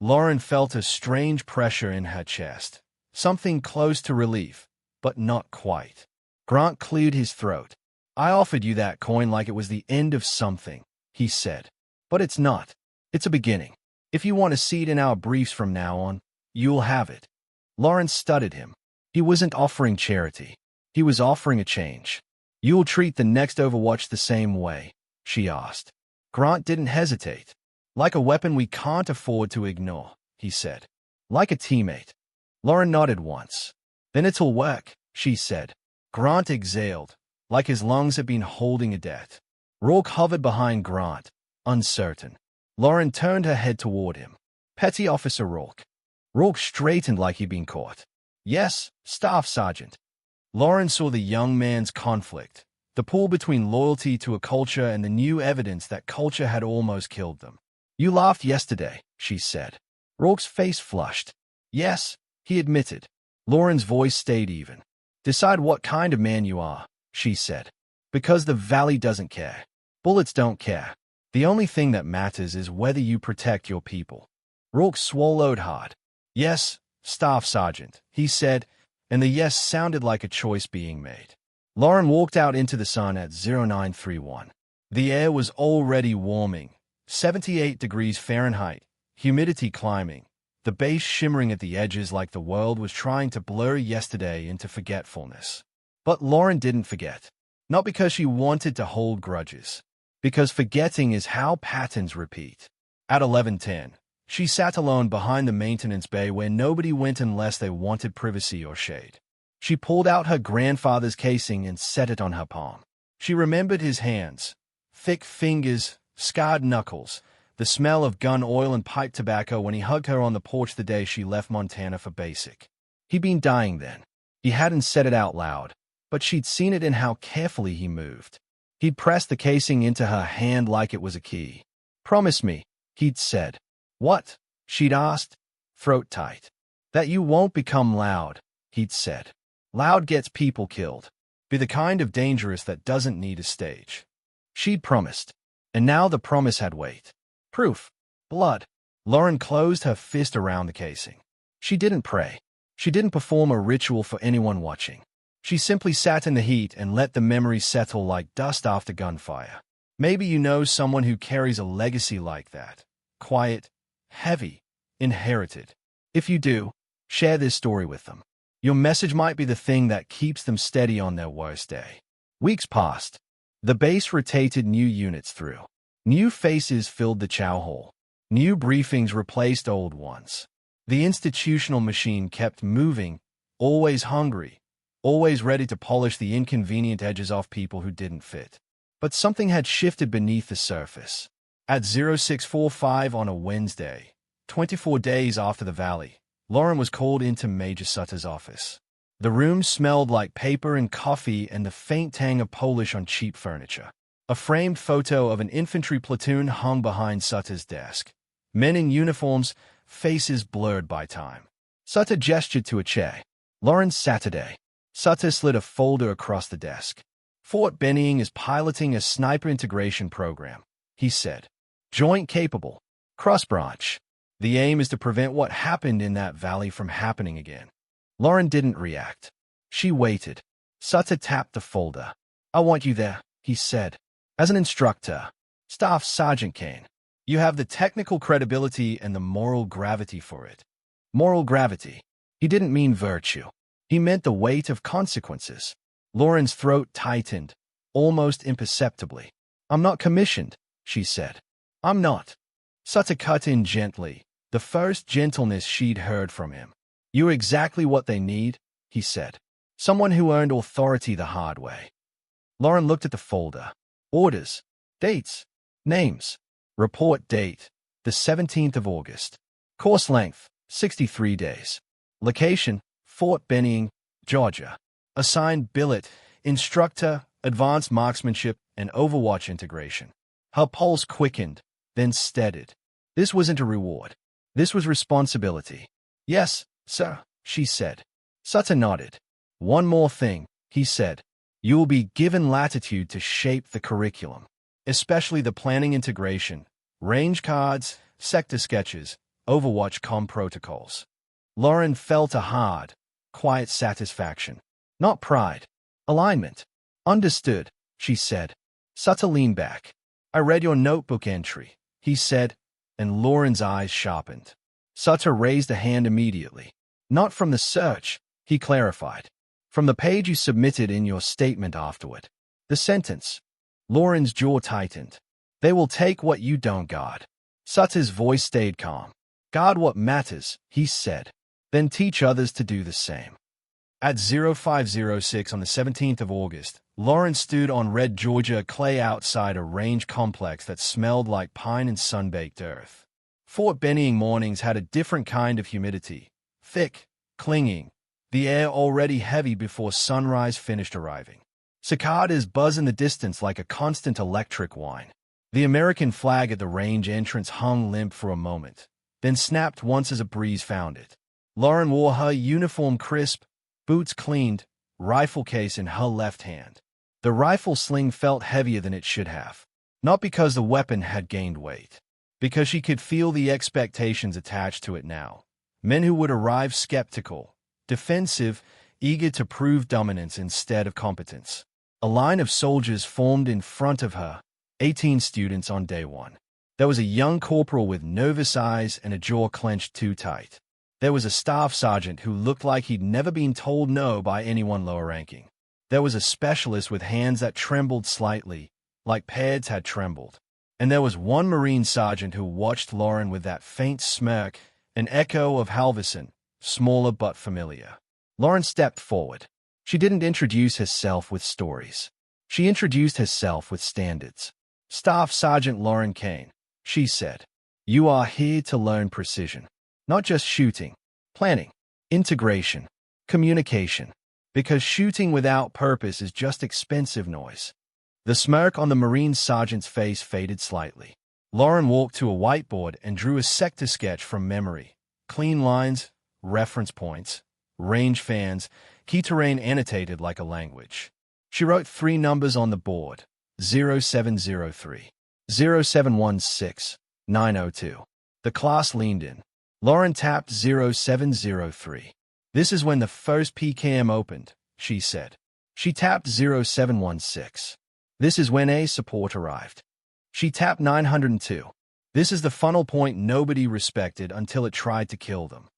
Lauren felt a strange pressure in her chest, something close to relief, but not quite. Grant cleared his throat. I offered you that coin like it was the end of something, he said. But it's not. It's a beginning. If you want a seat in our briefs from now on, you'll have it. Lauren studied him. He wasn't offering charity. He was offering a change. You'll treat the next Overwatch the same way, she asked. Grant didn't hesitate. Like a weapon we can't afford to ignore, he said. Like a teammate. Lauren nodded once. Then it'll work, she said. Grant exhaled, like his lungs had been holding a debt. Rourke hovered behind Grant, uncertain. Lauren turned her head toward him. Petty Officer Rourke. Rourke straightened like he'd been caught. Yes, Staff Sergeant. Lauren saw the young man's conflict, the pull between loyalty to a culture and the new evidence that culture had almost killed them. You laughed yesterday, she said. Rourke's face flushed. Yes, he admitted. Lauren's voice stayed even. Decide what kind of man you are, she said. Because the Valley doesn't care. Bullets don't care. The only thing that matters is whether you protect your people. Rourke swallowed hard. Yes, Staff Sergeant, he said, and the yes sounded like a choice being made. Lauren walked out into the sun at 0931. The air was already warming, 78 degrees Fahrenheit, humidity climbing, the base shimmering at the edges like the world was trying to blur yesterday into forgetfulness. But Lauren didn't forget. Not because she wanted to hold grudges. Because forgetting is how patterns repeat. At 11:10, she sat alone behind the maintenance bay where nobody went unless they wanted privacy or shade. She pulled out her grandfather's casing and set it on her palm. She remembered his hands, thick fingers, scarred knuckles, the smell of gun oil and pipe tobacco when he hugged her on the porch the day she left Montana for basic. He'd been dying then. He hadn't said it out loud, but she'd seen it in how carefully he moved. He'd pressed the casing into her hand like it was a key. Promise me, he'd said. What? She'd asked, throat tight. That you won't become loud, he'd said. Loud gets people killed. Be the kind of dangerous that doesn't need a stage. She'd promised, and now the promise had weight. Proof. Blood. Lauren closed her fist around the casing. She didn't pray. She didn't perform a ritual for anyone watching. She simply sat in the heat and let the memory settle like dust after gunfire. Maybe you know someone who carries a legacy like that. Quiet, heavy, inherited. If you do, share this story with them. Your message might be the thing that keeps them steady on their worst day. Weeks passed. The base rotated new units through. New faces filled the chow hall. New briefings replaced old ones. The institutional machine kept moving, always hungry, always ready to polish the inconvenient edges off people who didn't fit. But something had shifted beneath the surface. At 0645 on a Wednesday, 24 days after the Valley, Lauren was called into Major Sutter's office. The room smelled like paper and coffee and the faint tang of polish on cheap furniture. A framed photo of an infantry platoon hung behind Sutter's desk. Men in uniforms, faces blurred by time. Sutter gestured to a chair. Lauren's Saturday. Sutter slid a folder across the desk. Fort Benning is piloting a sniper integration program, he said. Joint capable. Cross-branch. The aim is to prevent what happened in that valley from happening again. Lauren didn't react. She waited. Sutter tapped the folder. I want you there, he said. As an instructor, Staff Sergeant Kane, you have the technical credibility and the moral gravity for it. Moral gravity. He didn't mean virtue. He meant the weight of consequences. Lauren's throat tightened, almost imperceptibly. I'm not commissioned, she said. I'm not. Sutter cut in gently, the first gentleness she'd heard from him. You're exactly what they need, he said. Someone who earned authority the hard way. Lauren looked at the folder. Orders. Dates. Names. Report date. The 17th of August. Course length. 63 days. Location. Fort Benning, Georgia. Assigned billet. Instructor. Advanced marksmanship and Overwatch integration. Her pulse quickened, then steadied. This wasn't a reward. This was responsibility. Yes, sir, she said. Sutter nodded. One more thing, he said. You will be given latitude to shape the curriculum, especially the planning integration, range cards, sector sketches, Overwatch comm protocols. Lauren felt a hard, quiet satisfaction. Not pride. Alignment. Understood, she said. Sutter leaned back. I read your notebook entry, he said, and Lauren's eyes sharpened. Sutter raised a hand immediately. Not from the search, he clarified. From the page you submitted in your statement afterward. The sentence. Lauren's jaw tightened. They will take what you don't guard. Sutter's voice stayed calm. Guard what matters, he said. Then teach others to do the same. At 0506 on the 17th of August, Lauren stood on red Georgia clay outside a range complex that smelled like pine and sun-baked earth. Fort Benning mornings had a different kind of humidity. Thick, clinging, the air already heavy before sunrise finished arriving. Cicadas buzz in the distance like a constant electric whine. The American flag at the range entrance hung limp for a moment, then snapped once as a breeze found it. Lauren wore her uniform crisp, boots cleaned, rifle case in her left hand. The rifle sling felt heavier than it should have, not because the weapon had gained weight, because she could feel the expectations attached to it now. Men who would arrive skeptical, defensive, eager to prove dominance instead of competence. A line of soldiers formed in front of her, 18 students on day one. There was a young corporal with nervous eyes and a jaw clenched too tight. There was a staff sergeant who looked like he'd never been told no by anyone lower ranking. There was a specialist with hands that trembled slightly, like pads had trembled. And there was one Marine sergeant who watched Lauren with that faint smirk, an echo of Halverson, smaller but familiar. Lauren stepped forward. She didn't introduce herself with stories. She introduced herself with standards. Staff Sergeant Lauren Kane, she said. You are here to learn precision. Not just shooting, planning, integration, communication. Because shooting without purpose is just expensive noise. The smirk on the Marine sergeant's face faded slightly. Lauren walked to a whiteboard and drew a sector sketch from memory. Clean lines, reference points, range fans, key terrain annotated like a language. She wrote 3 numbers on the board, 0703, 0716, 902. The class leaned in. Lauren tapped 0703. This is when the first PKM opened, she said. She tapped 0716. This is when A support arrived. She tapped 902. This is the funnel point nobody respected until it tried to kill them.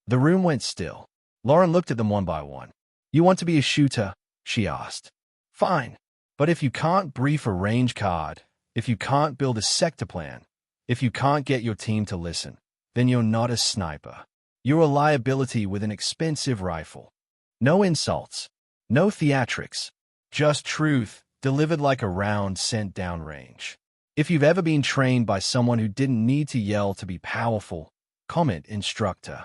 The room went still. Lauren looked at them one by one. You want to be a shooter? She asked. Fine. But if you can't brief a range card, if you can't build a sector plan, if you can't get your team to listen, then you're not a sniper. You're a liability with an expensive rifle. No insults. No theatrics. Just truth, delivered like a round sent downrange. If you've ever been trained by someone who didn't need to yell to be powerful, comment instructor.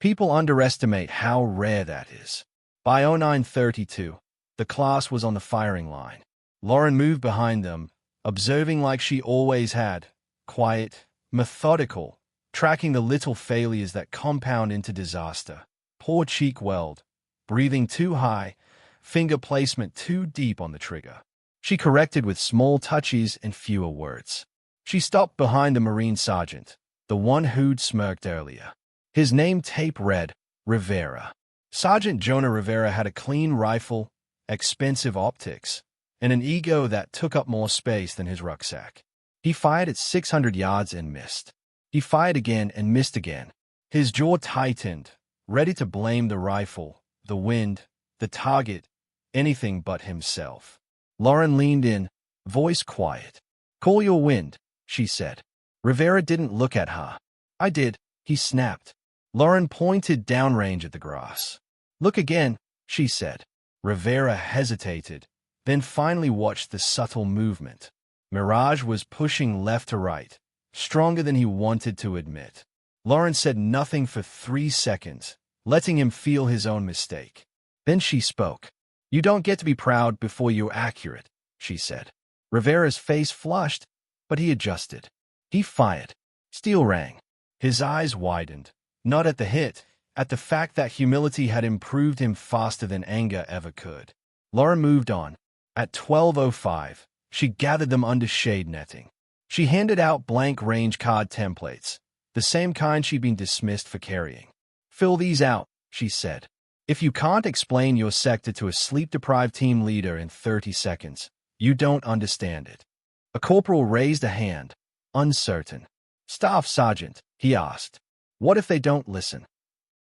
People underestimate how rare that is. By 0932, the class was on the firing line. Lauren moved behind them, observing like she always had, quiet, methodical, tracking the little failures that compound into disaster. Poor cheek weld, breathing too high, finger placement too deep on the trigger. She corrected with small touches and fewer words. She stopped behind the Marine sergeant, the one who'd smirked earlier. His name tape read, Rivera. Sergeant Jonah Rivera had a clean rifle, expensive optics, and an ego that took up more space than his rucksack. He fired at 600 yards and missed. He fired again and missed again. His jaw tightened, ready to blame the rifle, the wind, the target, anything but himself. Lauren leaned in, voice quiet. Call your wind, she said. Rivera didn't look at her. I did, he snapped. Lauren pointed downrange at the grass. Look again, she said. Rivera hesitated, then finally watched the subtle movement. Mirage was pushing left to right, stronger than he wanted to admit. Lauren said nothing for 3 seconds, letting him feel his own mistake. Then she spoke. You don't get to be proud before you're accurate, she said. Rivera's face flushed, but he adjusted. He fired. Steel rang. His eyes widened, not at the hit, at the fact that humility had improved him faster than anger ever could. Lauren moved on. At 12:05, she gathered them under shade netting. She handed out blank range card templates, the same kind she'd been dismissed for carrying. Fill these out, she said. If you can't explain your sector to a sleep-deprived team leader in 30 seconds, you don't understand it. A corporal raised a hand, uncertain. Staff sergeant, he asked. What if they don't listen?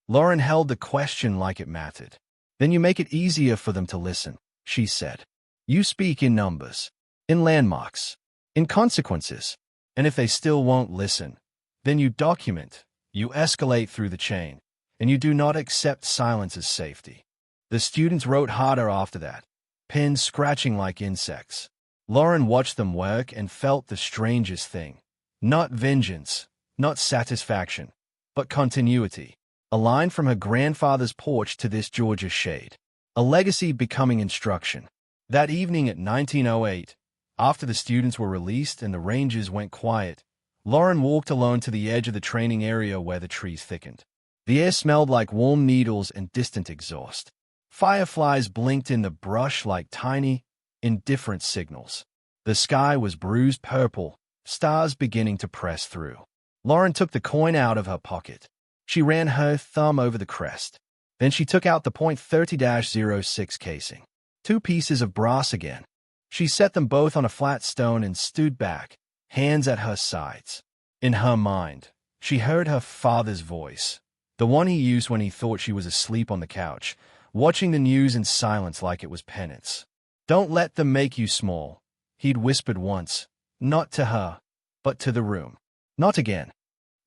Lauren held the question like it mattered. Then you make it easier for them to listen, she said. You speak in numbers, in landmarks, in consequences. And if they still won't listen, then you document, you escalate through the chain, and you do not accept silence as safety. The students wrote harder after that, pens scratching like insects. Lauren watched them work and felt the strangest thing. Not vengeance, not satisfaction, but continuity. A line from her grandfather's porch to this Georgia shade. A legacy becoming instruction. That evening at 1908, after the students were released and the rangers went quiet, Lauren walked alone to the edge of the training area where the trees thickened. The air smelled like warm needles and distant exhaust. Fireflies blinked in the brush like tiny, indifferent signals. The sky was bruised purple, stars beginning to press through. Lauren took the coin out of her pocket. She ran her thumb over the crest. Then she took out the .30-06 casing. 2 pieces of brass again. She set them both on a flat stone and stood back, hands at her sides. In her mind, she heard her father's voice, the one he used when he thought she was asleep on the couch, watching the news in silence like it was penance. Don't let them make you small, he'd whispered once, not to her, but to the room. Not again.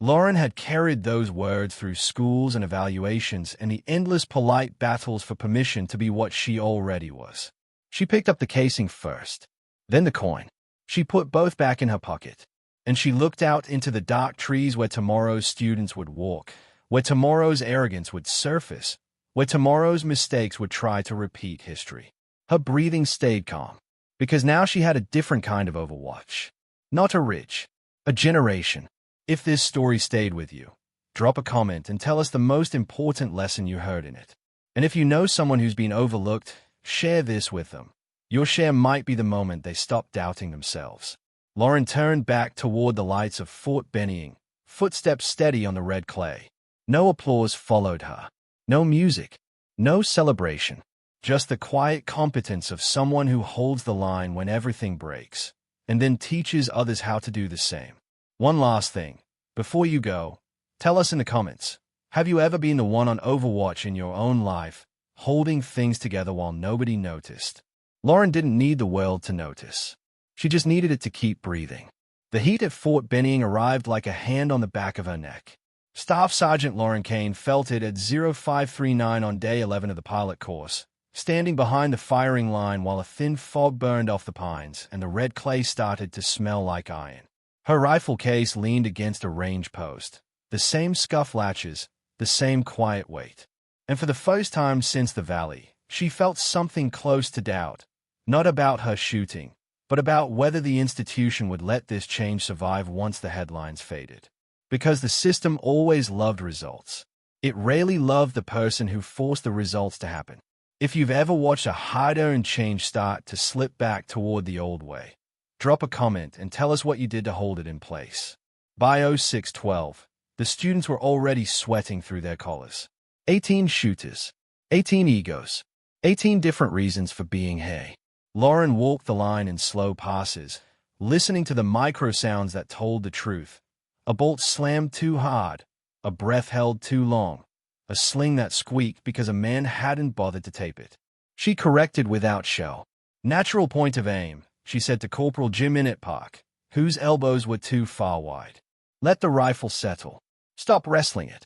Lauren had carried those words through schools and evaluations and the endless polite battles for permission to be what she already was. She picked up the casing first, then the coin. She put both back in her pocket, and she looked out into the dark trees where tomorrow's students would walk, where tomorrow's arrogance would surface, where tomorrow's mistakes would try to repeat history. Her breathing stayed calm, because now she had a different kind of overwatch. Not a ridge, a generation. If this story stayed with you, drop a comment and tell us the most important lesson you heard in it. And if you know someone who's been overlooked, share this with them. Your share might be the moment they stop doubting themselves. Lauren turned back toward the lights of Fort Benning, footsteps steady on the red clay. No applause followed her. No music, no celebration, just the quiet competence of someone who holds the line when everything breaks, and then teaches others how to do the same. One last thing, before you go, tell us in the comments, have you ever been the one on Overwatch in your own life, holding things together while nobody noticed? Lauren didn't need the world to notice. She just needed it to keep breathing. The heat at Fort Benning arrived like a hand on the back of her neck. Staff Sergeant Lauren Kane felt it at 0539 on day 11 of the pilot course, standing behind the firing line while a thin fog burned off the pines and the red clay started to smell like iron. Her rifle case leaned against a range post, the same scuff latches, the same quiet weight. And for the first time since the valley, she felt something close to doubt, not about her shooting, but about whether the institution would let this change survive once the headlines faded. Because the system always loved results. It rarely loved the person who forced the results to happen. If you've ever watched a hard-earned change start to slip back toward the old way, drop a comment and tell us what you did to hold it in place. By 0612, the students were already sweating through their collars. 18 shooters, 18 egos, 18 different reasons for being here. Lauren walked the line in slow passes, listening to the micro sounds that told the truth. A bolt slammed too hard, a breath held too long, a sling that squeaked because a man hadn't bothered to tape it. She corrected without show. Natural point of aim, she said to Corporal Jim Innett Park, whose elbows were too far wide. Let the rifle settle. Stop wrestling it.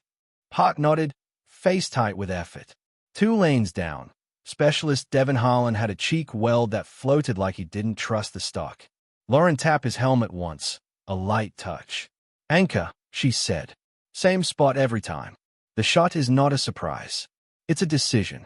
Park nodded, face tight with effort. 2 lanes down, Specialist Devin Harlan had a cheek weld that floated like he didn't trust the stock. Lauren tapped his helmet once, a light touch. Anchor, she said. Same spot every time. The shot is not a surprise. It's a decision.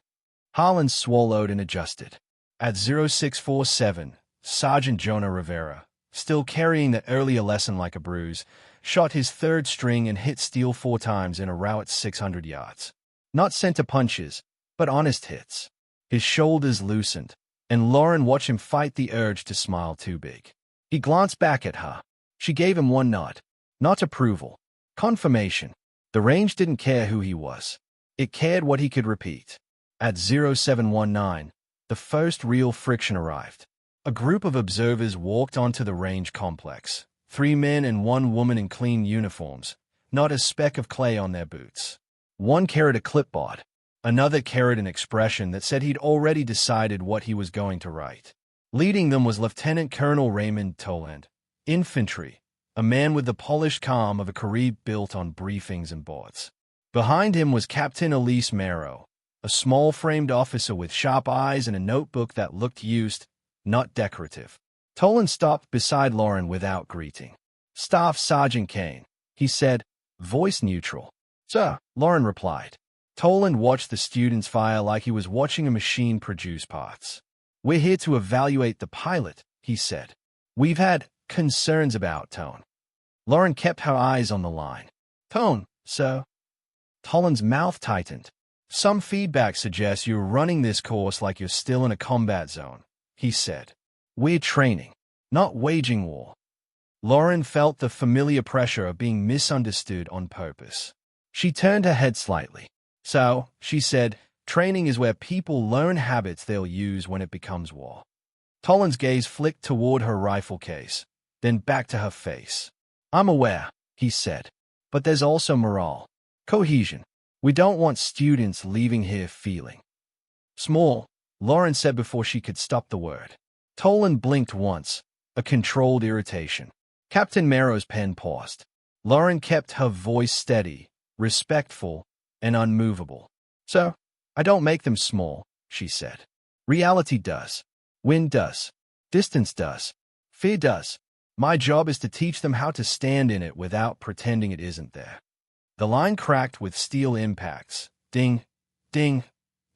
Harlan swallowed and adjusted. At 0647, Sergeant Jonah Rivera, still carrying the earlier lesson like a bruise, shot his 3rd string and hit steel 4 times in a row at 600 yards. Not center punches, but honest hits. His shoulders loosened, and Lauren watched him fight the urge to smile too big. He glanced back at her. She gave him one nod. Not approval. Confirmation. The range didn't care who he was. It cared what he could repeat. At 0719, the first real friction arrived. A group of observers walked onto the range complex. 3 men and 1 woman in clean uniforms, not a speck of clay on their boots. One carried a clipboard. Another carried an expression that said he'd already decided what he was going to write. Leading them was Lieutenant Colonel Raymond Toland, infantry, a man with the polished calm of a career built on briefings and boards. Behind him was Captain Elise Marrow, a small-framed officer with sharp eyes and a notebook that looked used, not decorative. Toland stopped beside Lauren without greeting. Staff Sergeant Kane, he said, voice neutral. Sir, Lauren replied. Toland watched the students fire like he was watching a machine produce parts. We're here to evaluate the pilot, he said. We've had concerns about tone. Lauren kept her eyes on the line. Tone, sir. Toland's mouth tightened. Some feedback suggests you're running this course like you're still in a combat zone, he said. We're training, not waging war. Lauren felt the familiar pressure of being misunderstood on purpose. She turned her head slightly. So, she said, training is where people learn habits they'll use when it becomes war. Toland's gaze flicked toward her rifle case, then back to her face. I'm aware, he said, but there's also morale, cohesion. We don't want students leaving here feeling small, Lauren said before she could stop the word. Toland blinked once, a controlled irritation. Captain Marrow's pen paused. Lauren kept her voice steady, respectful, and unmovable. So, I don't make them small, she said. Reality does. Wind does. Distance does. Fear does. My job is to teach them how to stand in it without pretending it isn't there. The line cracked with steel impacts. Ding, ding,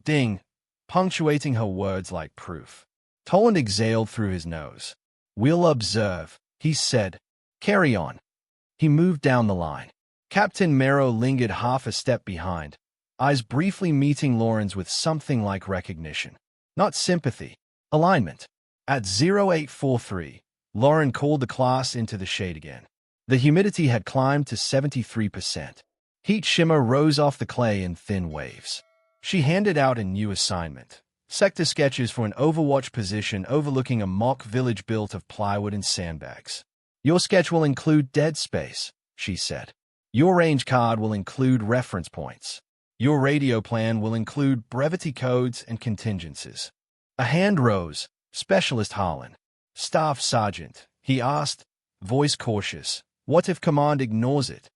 ding, punctuating her words like proof. Toland exhaled through his nose. We'll observe, he said. Carry on. He moved down the line. Captain Marrow lingered half a step behind, eyes briefly meeting Lauren's with something like recognition. Not sympathy. Alignment. At 0843, Lauren called the class into the shade again. The humidity had climbed to 73%. Heat shimmer rose off the clay in thin waves. She handed out a new assignment. Sector sketches for an Overwatch position overlooking a mock village built of plywood and sandbags. Your sketch will include dead space, she said. Your range card will include reference points. Your radio plan will include brevity codes and contingencies. A hand rose. Specialist Harlan. Staff Sergeant, he asked, voice cautious. What if command ignores it?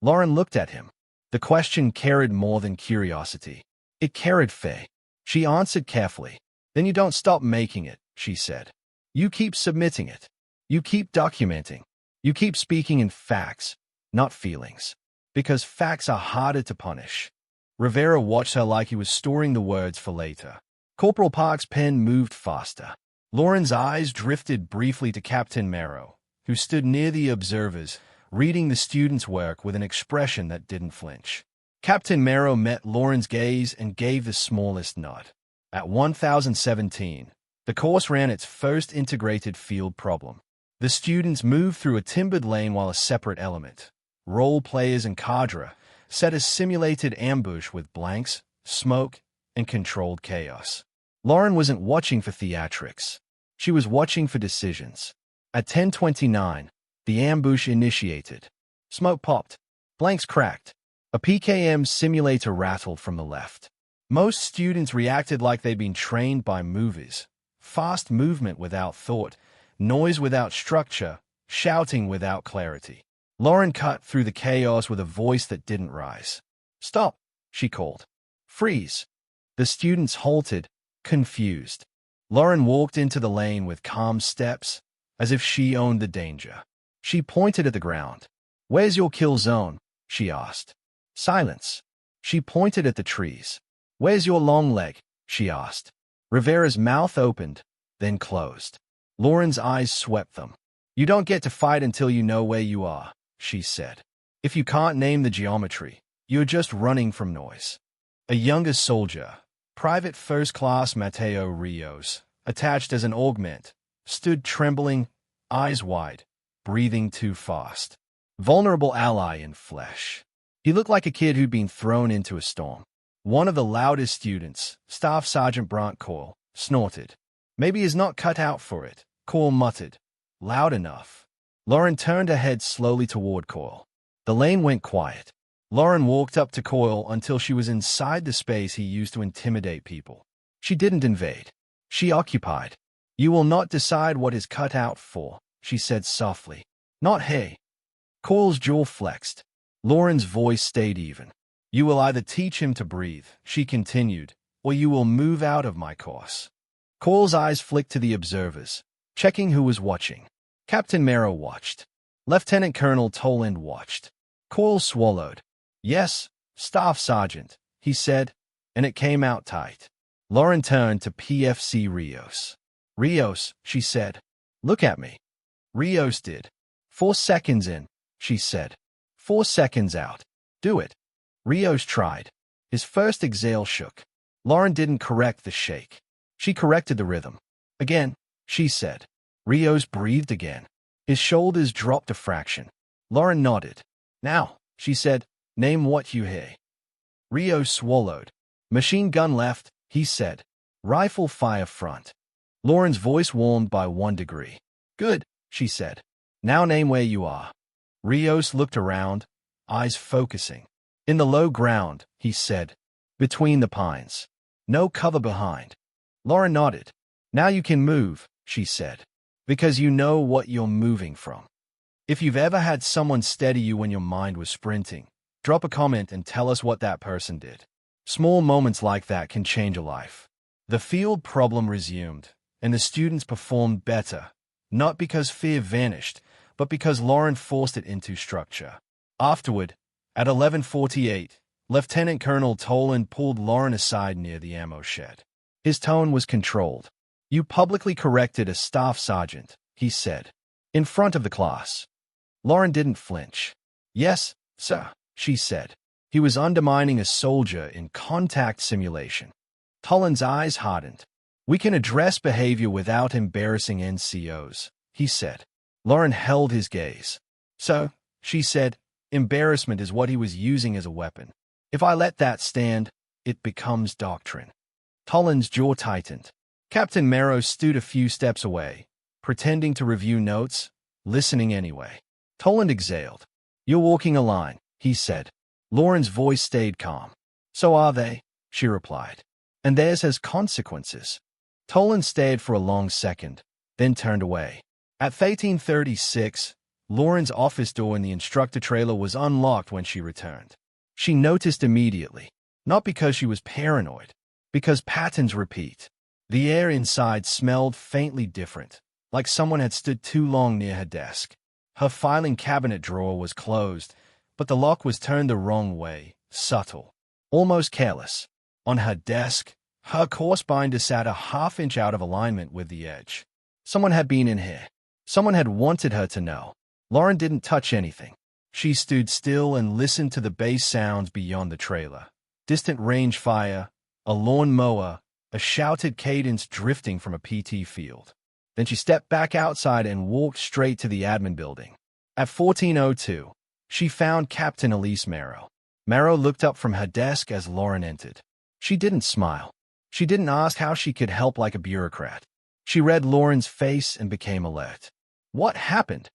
Lauren looked at him. The question carried more than curiosity. It carried faith. She answered carefully. Then you don't stop making it, she said. You keep submitting it. You keep documenting. You keep speaking in facts, not feelings. Because facts are harder to punish. Rivera watched her like he was storing the words for later. Corporal Park's pen moved faster. Lauren's eyes drifted briefly to Captain Marrow, who stood near the observers, reading the students' work with an expression that didn't flinch. Captain Marrow met Lauren's gaze and gave the smallest nod. At 1017, the course ran its first integrated field problem. The students moved through a timbered lane while a separate element, role players and cadre, set a simulated ambush with blanks, smoke, and controlled chaos. Lauren wasn't watching for theatrics. She was watching for decisions. At 10:29, the ambush initiated. Smoke popped. Blanks cracked. A PKM simulator rattled from the left. Most students reacted like they'd been trained by movies. Fast movement without thought, noise without structure, shouting without clarity. Lauren cut through the chaos with a voice that didn't rise. Stop, she called. Freeze. The students halted, confused. Lauren walked into the lane with calm steps, as if she owned the danger. She pointed at the ground. Where's your kill zone? She asked. Silence. She pointed at the trees. Where's your long leg? She asked. Rivera's mouth opened, then closed. Lauren's eyes swept them. You don't get to fight until you know where you are, she said. If you can't name the geometry, you're just running from noise. A younger soldier, Private First Class Mateo Rios, attached as an augment, stood trembling, eyes wide, breathing too fast. Vulnerable ally in flesh. He looked like a kid who'd been thrown into a storm. One of the loudest students, Staff Sergeant Brant Coyle, snorted. Maybe he's not cut out for it, Coyle muttered. Loud enough. Lauren turned her head slowly toward Coyle. The lane went quiet. Lauren walked up to Coyle until she was inside the space he used to intimidate people. She didn't invade. She occupied. You will not decide what is cut out for, she said softly. Not hey. Coyle's jaw flexed. Lauren's voice stayed even. You will either teach him to breathe, she continued, or you will move out of my course. Coyle's eyes flicked to the observers, checking who was watching. Captain Marrow watched. Lieutenant Colonel Toland watched. Coyle swallowed. Yes, Staff Sergeant, he said, and it came out tight. Lauren turned to PFC Rios. Rios, she said, look at me. Rios did. 4 seconds in, she said. 4 seconds out. Do it. Rios tried. His first exhale shook. Lauren didn't correct the shake. She corrected the rhythm. Again, she said. Rios breathed again. His shoulders dropped a fraction. Lauren nodded. Now, she said, name what you hear. Rios swallowed. Machine gun left, he said. Rifle fire front. Lauren's voice warmed by 1 degree. Good, she said. Now name where you are. Rios looked around, eyes focusing. In the low ground, he said. Between the pines. No cover behind. Lauren nodded. Now you can move, she said. Because you know what you're moving from. If you've ever had someone steady you when your mind was sprinting, drop a comment and tell us what that person did. Small moments like that can change a life. The field problem resumed, and the students performed better, not because fear vanished, but because Lauren forced it into structure. Afterward, at 11:48, Lieutenant Colonel Toland pulled Lauren aside near the ammo shed. His tone was controlled. You publicly corrected a staff sergeant, he said, in front of the class. Lauren didn't flinch. Yes, sir, she said. He was undermining a soldier in contact simulation. Toland's eyes hardened. We can address behavior without embarrassing NCOs, he said. Lauren held his gaze. So, she said, embarrassment is what he was using as a weapon. If I let that stand, it becomes doctrine. Toland's jaw tightened. Captain Marrow stood a few steps away, pretending to review notes, listening anyway. Toland exhaled. "You're walking a line," he said. Lauren's voice stayed calm. "So are they," she replied. "And theirs has consequences." Toland stared for a long second, then turned away. At 13:36, Lauren's office door in the instructor trailer was unlocked when she returned. She noticed immediately, not because she was paranoid, because patterns repeat. The air inside smelled faintly different, like someone had stood too long near her desk. Her filing cabinet drawer was closed, but the lock was turned the wrong way, subtle, almost careless. On her desk, her course binder sat a half-inch out of alignment with the edge. Someone had been in here. Someone had wanted her to know. Lauren didn't touch anything. She stood still and listened to the bass sounds beyond the trailer. Distant range fire, a lawn mower, a shouted cadence drifting from a PT field. Then she stepped back outside and walked straight to the admin building. At 14:02, she found Captain Elise Marrow. Marrow looked up from her desk as Lauren entered. She didn't smile. She didn't ask how she could help like a bureaucrat. She read Lauren's face and became alert. "What happened?"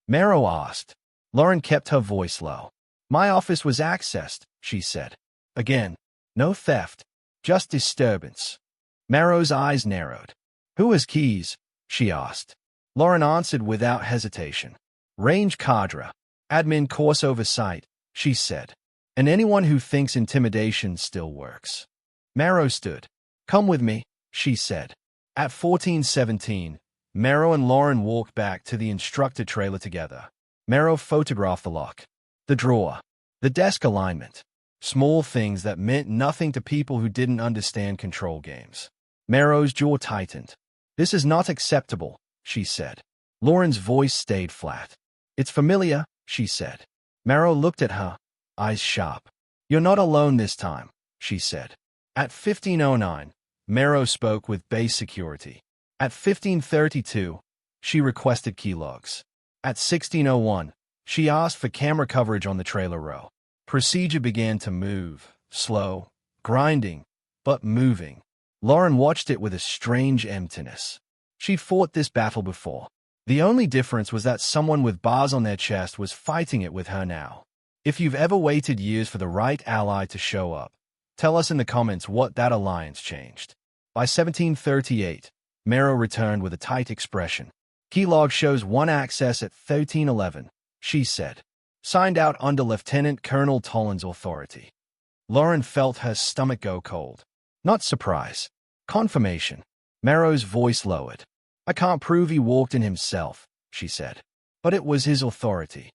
Marrow asked. Lauren kept her voice low. "My office was accessed," she said. "Again, no theft, just disturbance." Marrow's eyes narrowed. "Who has keys?" she asked. Lauren answered without hesitation. "Range cadre. Admin course oversight," she said. "And anyone who thinks intimidation still works." Marrow stood. "Come with me," she said. At 14:17, Marrow and Lauren walked back to the instructor trailer together. Marrow photographed the lock, the drawer, the desk alignment. Small things that meant nothing to people who didn't understand control games. Marrow's jaw tightened. "This is not acceptable," she said. Lauren's voice stayed flat. "It's familiar," she said. Marrow looked at her, eyes sharp. "You're not alone this time," she said. At 15:09, Marrow spoke with base security. At 15:32, she requested keylogs. At 16:01, she asked for camera coverage on the trailer row. Procedure began to move, slow, grinding, but moving. Lauren watched it with a strange emptiness. She fought this battle before. The only difference was that someone with bars on their chest was fighting it with her now. If you've ever waited years for the right ally to show up, tell us in the comments what that alliance changed. By 17:38, Marrow returned with a tight expression. "Keylog shows one access at 13:11, she said. "Signed out under Lieutenant Colonel Toland's authority." Lauren felt her stomach go cold. Not surprise. Confirmation. Marrow's voice lowered. "I can't prove he walked in himself," she said. "But it was his authority."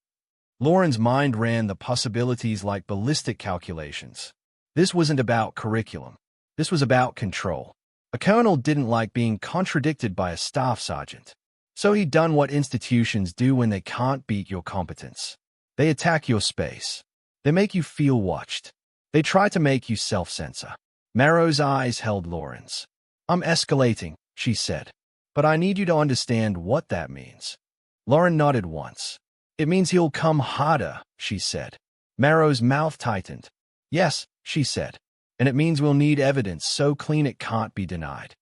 Lauren's mind ran the possibilities like ballistic calculations. This wasn't about curriculum. This was about control. A colonel didn't like being contradicted by a staff sergeant. So he'd done what institutions do when they can't beat your competence. They attack your space. They make you feel watched. They try to make you self-censor. Marrow's eyes held Lauren's. "I'm escalating," she said. "But I need you to understand what that means." Lauren nodded once. "It means he'll come harder," she said. Marrow's mouth tightened. "Yes," she said. "And it means we'll need evidence so clean it can't be denied."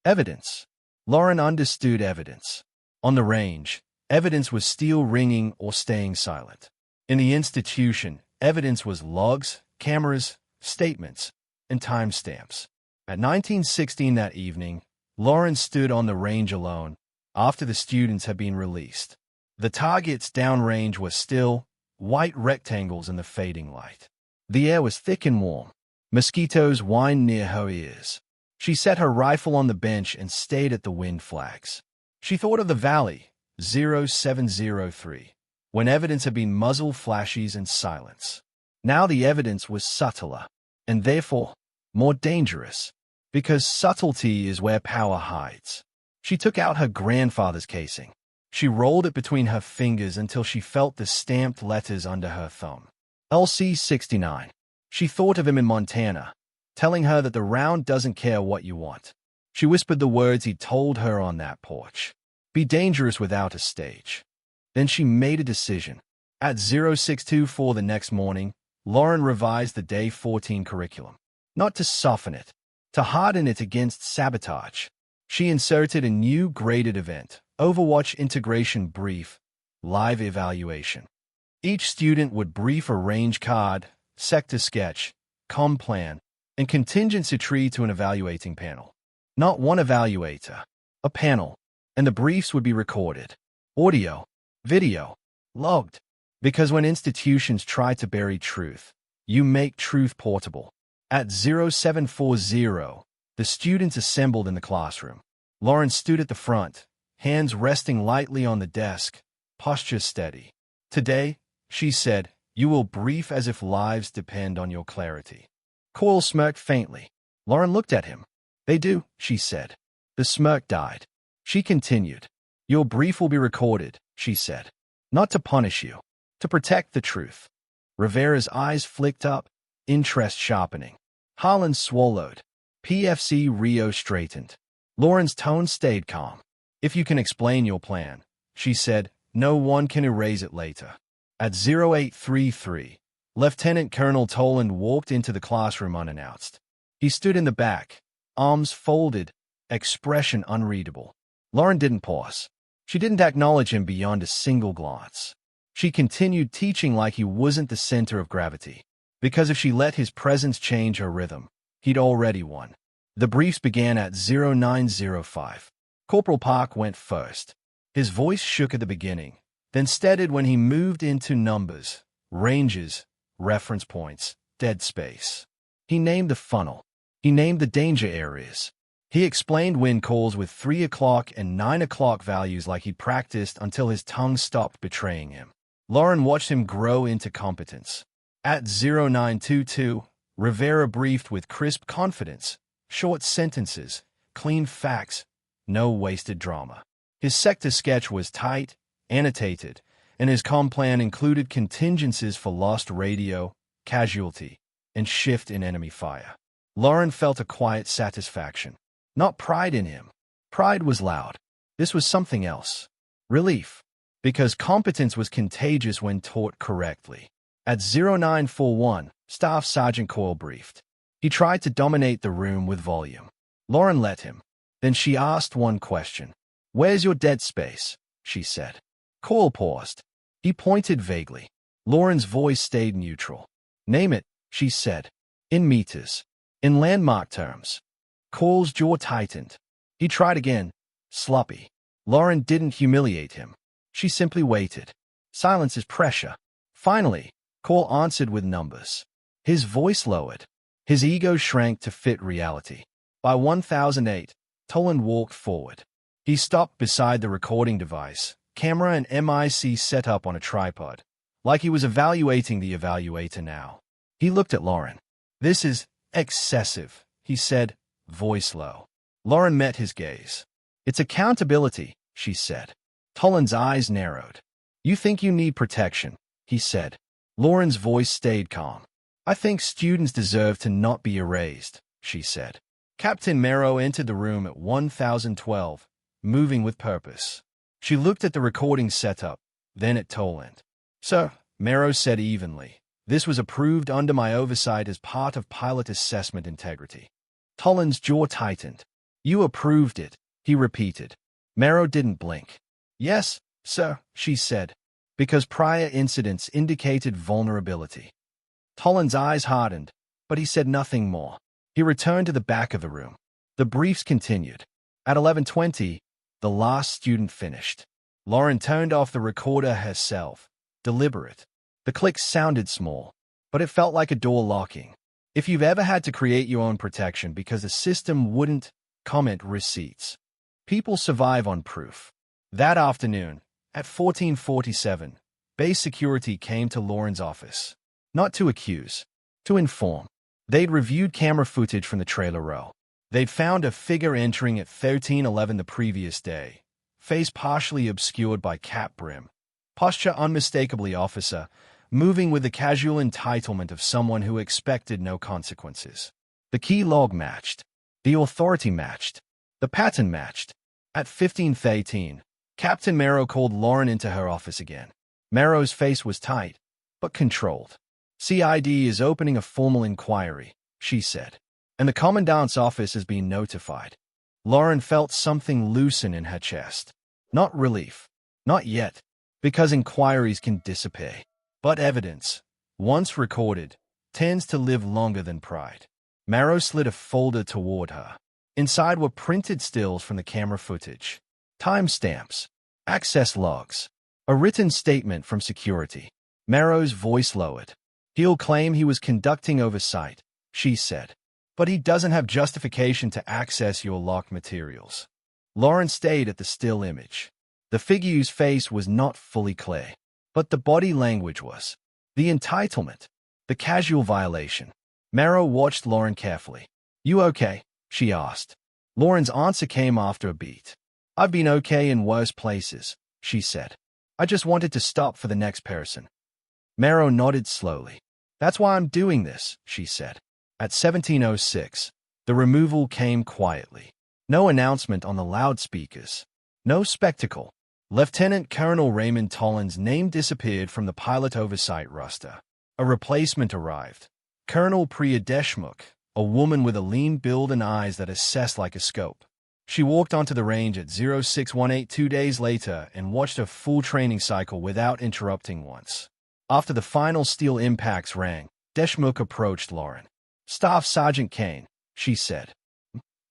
Evidence. Lauren understood evidence. On the range, evidence was still ringing or staying silent. In the institution, evidence was logs, cameras, statements, and timestamps. At 19:16 that evening, Lauren stood on the range alone, after the students had been released. The targets downrange were still, white rectangles in the fading light. The air was thick and warm. Mosquitoes whined near her ears. She set her rifle on the bench and stayed at the wind flags. She thought of the valley, 0703, when evidence had been muzzle flashes and silence. Now the evidence was subtler, and therefore more dangerous, because subtlety is where power hides. She took out her grandfather's casing. She rolled it between her fingers until she felt the stamped letters under her thumb. LC-69. She thought of him in Montana, telling her that the round doesn't care what you want. She whispered the words he'd told her on that porch. Be dangerous without a stage. Then she made a decision. At 0624 the next morning, Lauren revised the Day 14 curriculum. not to soften it, to harden it against sabotage. She inserted a new graded event, Overwatch Integration Brief, Live Evaluation. Each student would brief a range card, sector sketch, comm plan, and contingency tree to an evaluating panel. Not one evaluator, a panel, and the briefs would be recorded. Audio, video, logged. Because when institutions try to bury truth, you make truth portable. At 0740, the students assembled in the classroom. Lauren stood at the front, hands resting lightly on the desk, posture steady. Today, she said, you will brief as if lives depend on your clarity. Coyle smirked faintly. Lauren looked at him. They do, she said. The smirk died. She continued. Your brief will be recorded, she said. Not to punish you, to protect the truth. Rivera's eyes flicked up, interest sharpening. Harlan swallowed. PFC Rio straightened. Lauren's tone stayed calm. If you can explain your plan, she said, no one can erase it later. At 0833, Lieutenant Colonel Toland walked into the classroom unannounced. He stood in the back, arms folded, expression unreadable. Lauren didn't pause. She didn't acknowledge him beyond a single glance. She continued teaching like he wasn't the center of gravity, because if she let his presence change her rhythm, he'd already won. The briefs began at 0905. Corporal Park went first. His voice shook at the beginning, then steadied when he moved into numbers, ranges, reference points, dead space. He named the funnel. He named the danger areas. He explained wind calls with 3 o'clock and 9 o'clock values like he practiced until his tongue stopped betraying him. Lauren watched him grow into competence. At 0922, Rivera briefed with crisp confidence, short sentences, clean facts, no wasted drama. His sector sketch was tight, annotated, and his comm plan included contingencies for lost radio, casualty, and shift in enemy fire. Lauren felt a quiet satisfaction. Not pride in him. Pride was loud. This was something else. Relief. Because competence was contagious when taught correctly. At 0941, Staff Sergeant Coyle briefed. He tried to dominate the room with volume. Lauren let him. Then she asked one question. Where's your dead space? She said. Coyle paused. He pointed vaguely. Lauren's voice stayed neutral. Name it, she said. In meters. In landmark terms. Coyle's jaw tightened. He tried again. Sloppy. Lauren didn't humiliate him. She simply waited. Silence is pressure. Finally, Coyle answered with numbers. His voice lowered. His ego shrank to fit reality. By 1008, Toland walked forward. He stopped beside the recording device, camera and MIC set up on a tripod, like he was evaluating the evaluator now. He looked at Lauren. This is excessive, he said, voice low. Lauren met his gaze. It's accountability, she said. Toland's eyes narrowed. You think you need protection, he said. Lauren's voice stayed calm. I think students deserve to not be erased, she said. Captain Merrow entered the room at 1012, moving with purpose. She looked at the recording setup, then at Toland. Sir, Merrow said evenly, this was approved under my oversight as part of pilot assessment integrity. Toland's jaw tightened. You approved it, he repeated. Merrow didn't blink. Yes, sir, she said, because prior incidents indicated vulnerability. Toland's eyes hardened, but he said nothing more. He returned to the back of the room. The briefs continued. At 11:20, the last student finished. Lauren turned off the recorder herself, deliberate. The click sounded small, but it felt like a door locking. If you've ever had to create your own protection because the system wouldn't comment receipts, people survive on proof. That afternoon, at 1447, base security came to Lauren's office. Not to accuse, to inform. They'd reviewed camera footage from the trailer row. They'd found a figure entering at 1311 the previous day, face partially obscured by cap brim, posture unmistakably officer, moving with the casual entitlement of someone who expected no consequences. The key log matched. The authority matched. The pattern matched. At 15:13, Captain Merrow called Lauren into her office again. Merrow's face was tight, but controlled. CID is opening a formal inquiry, she said. and the commandant's office has been notified. Lauren felt something loosen in her chest. Not relief. Not yet, because inquiries can disappear. But evidence, once recorded, tends to live longer than pride. Marrow slid a folder toward her. Inside were printed stills from the camera footage, timestamps, access logs, a written statement from security. Marrow's voice lowered. He'll claim he was conducting oversight, she said. But he doesn't have justification to access your locked materials. Lauren stayed at the still image. The figure's face was not fully clear, but the body language was. The entitlement. The casual violation. Marrow watched Lauren carefully. You okay? She asked. Lauren's answer came after a beat. I've been okay in worse places, she said. I just wanted to stop for the next person. Marrow nodded slowly. That's why I'm doing this, she said. At 17:06, the removal came quietly. No announcement on the loudspeakers. No spectacle. Lieutenant Colonel Raymond Tollins' name disappeared from the pilot oversight roster. A replacement arrived. Colonel Priya Deshmukh, a woman with a lean build and eyes that assessed like a scope. She walked onto the range at 0618 2 days later and watched a full training cycle without interrupting once. After the final steel impacts rang, Deshmukh approached Lauren. Staff Sergeant Kane, she said.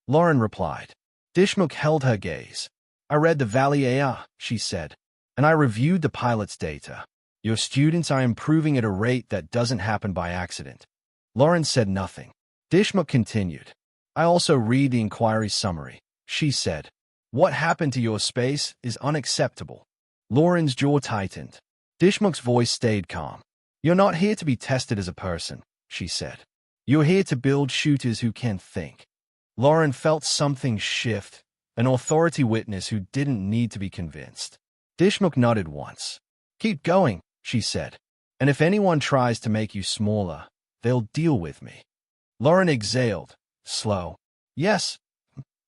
Lauren replied. Deshmukh held her gaze. I read the Valley AR, she said, and I reviewed the pilot's data. Your students are improving at a rate that doesn't happen by accident. Lauren said nothing. Deshmukh continued. I also read the inquiry summary, she said. What happened to your space is unacceptable. Lauren's jaw tightened. Deshmukh's voice stayed calm. You're not here to be tested as a person, she said. You're here to build shooters who can think. Lauren felt something shift, an authority witness who didn't need to be convinced. Deshmukh nodded once. Keep going, she said. And if anyone tries to make you smaller, they'll deal with me. Lauren exhaled, slow. Yes,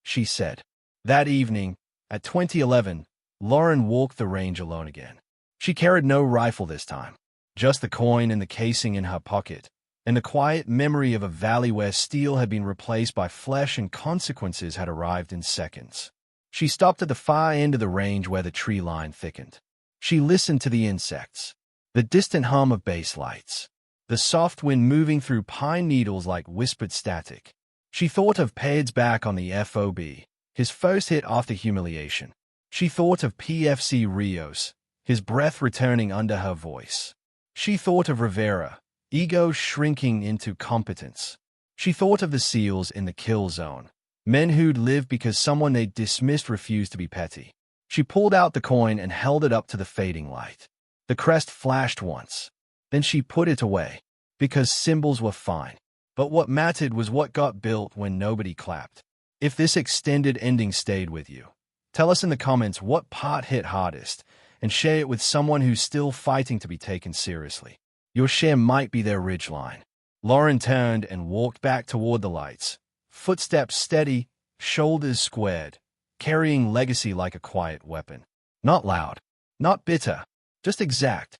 she said. That evening, at 2011, Lauren walked the range alone again. She carried no rifle this time, just the coin and the casing in her pocket, and the quiet memory of a valley where steel had been replaced by flesh and consequences had arrived in seconds. She stopped at the far end of the range where the tree line thickened. She listened to the insects, the distant hum of base lights, the soft wind moving through pine needles like whispered static. She thought of Ped's back on the FOB, his first hit after humiliation. She thought of PFC Rios, his breath returning under her voice. She thought of Rivera, ego shrinking into competence. She thought of the SEALs in the kill zone, men who'd lived because someone they'd dismissed refused to be petty. She pulled out the coin and held it up to the fading light. The crest flashed once. Then she put it away, because symbols were fine. But what mattered was what got built when nobody clapped. If this extended ending stayed with you, tell us in the comments what part hit hardest, and share it with someone who's still fighting to be taken seriously. Your share might be their ridgeline. Lauren turned and walked back toward the lights, footsteps steady, shoulders squared, carrying legacy like a quiet weapon. Not loud, not bitter, just exact.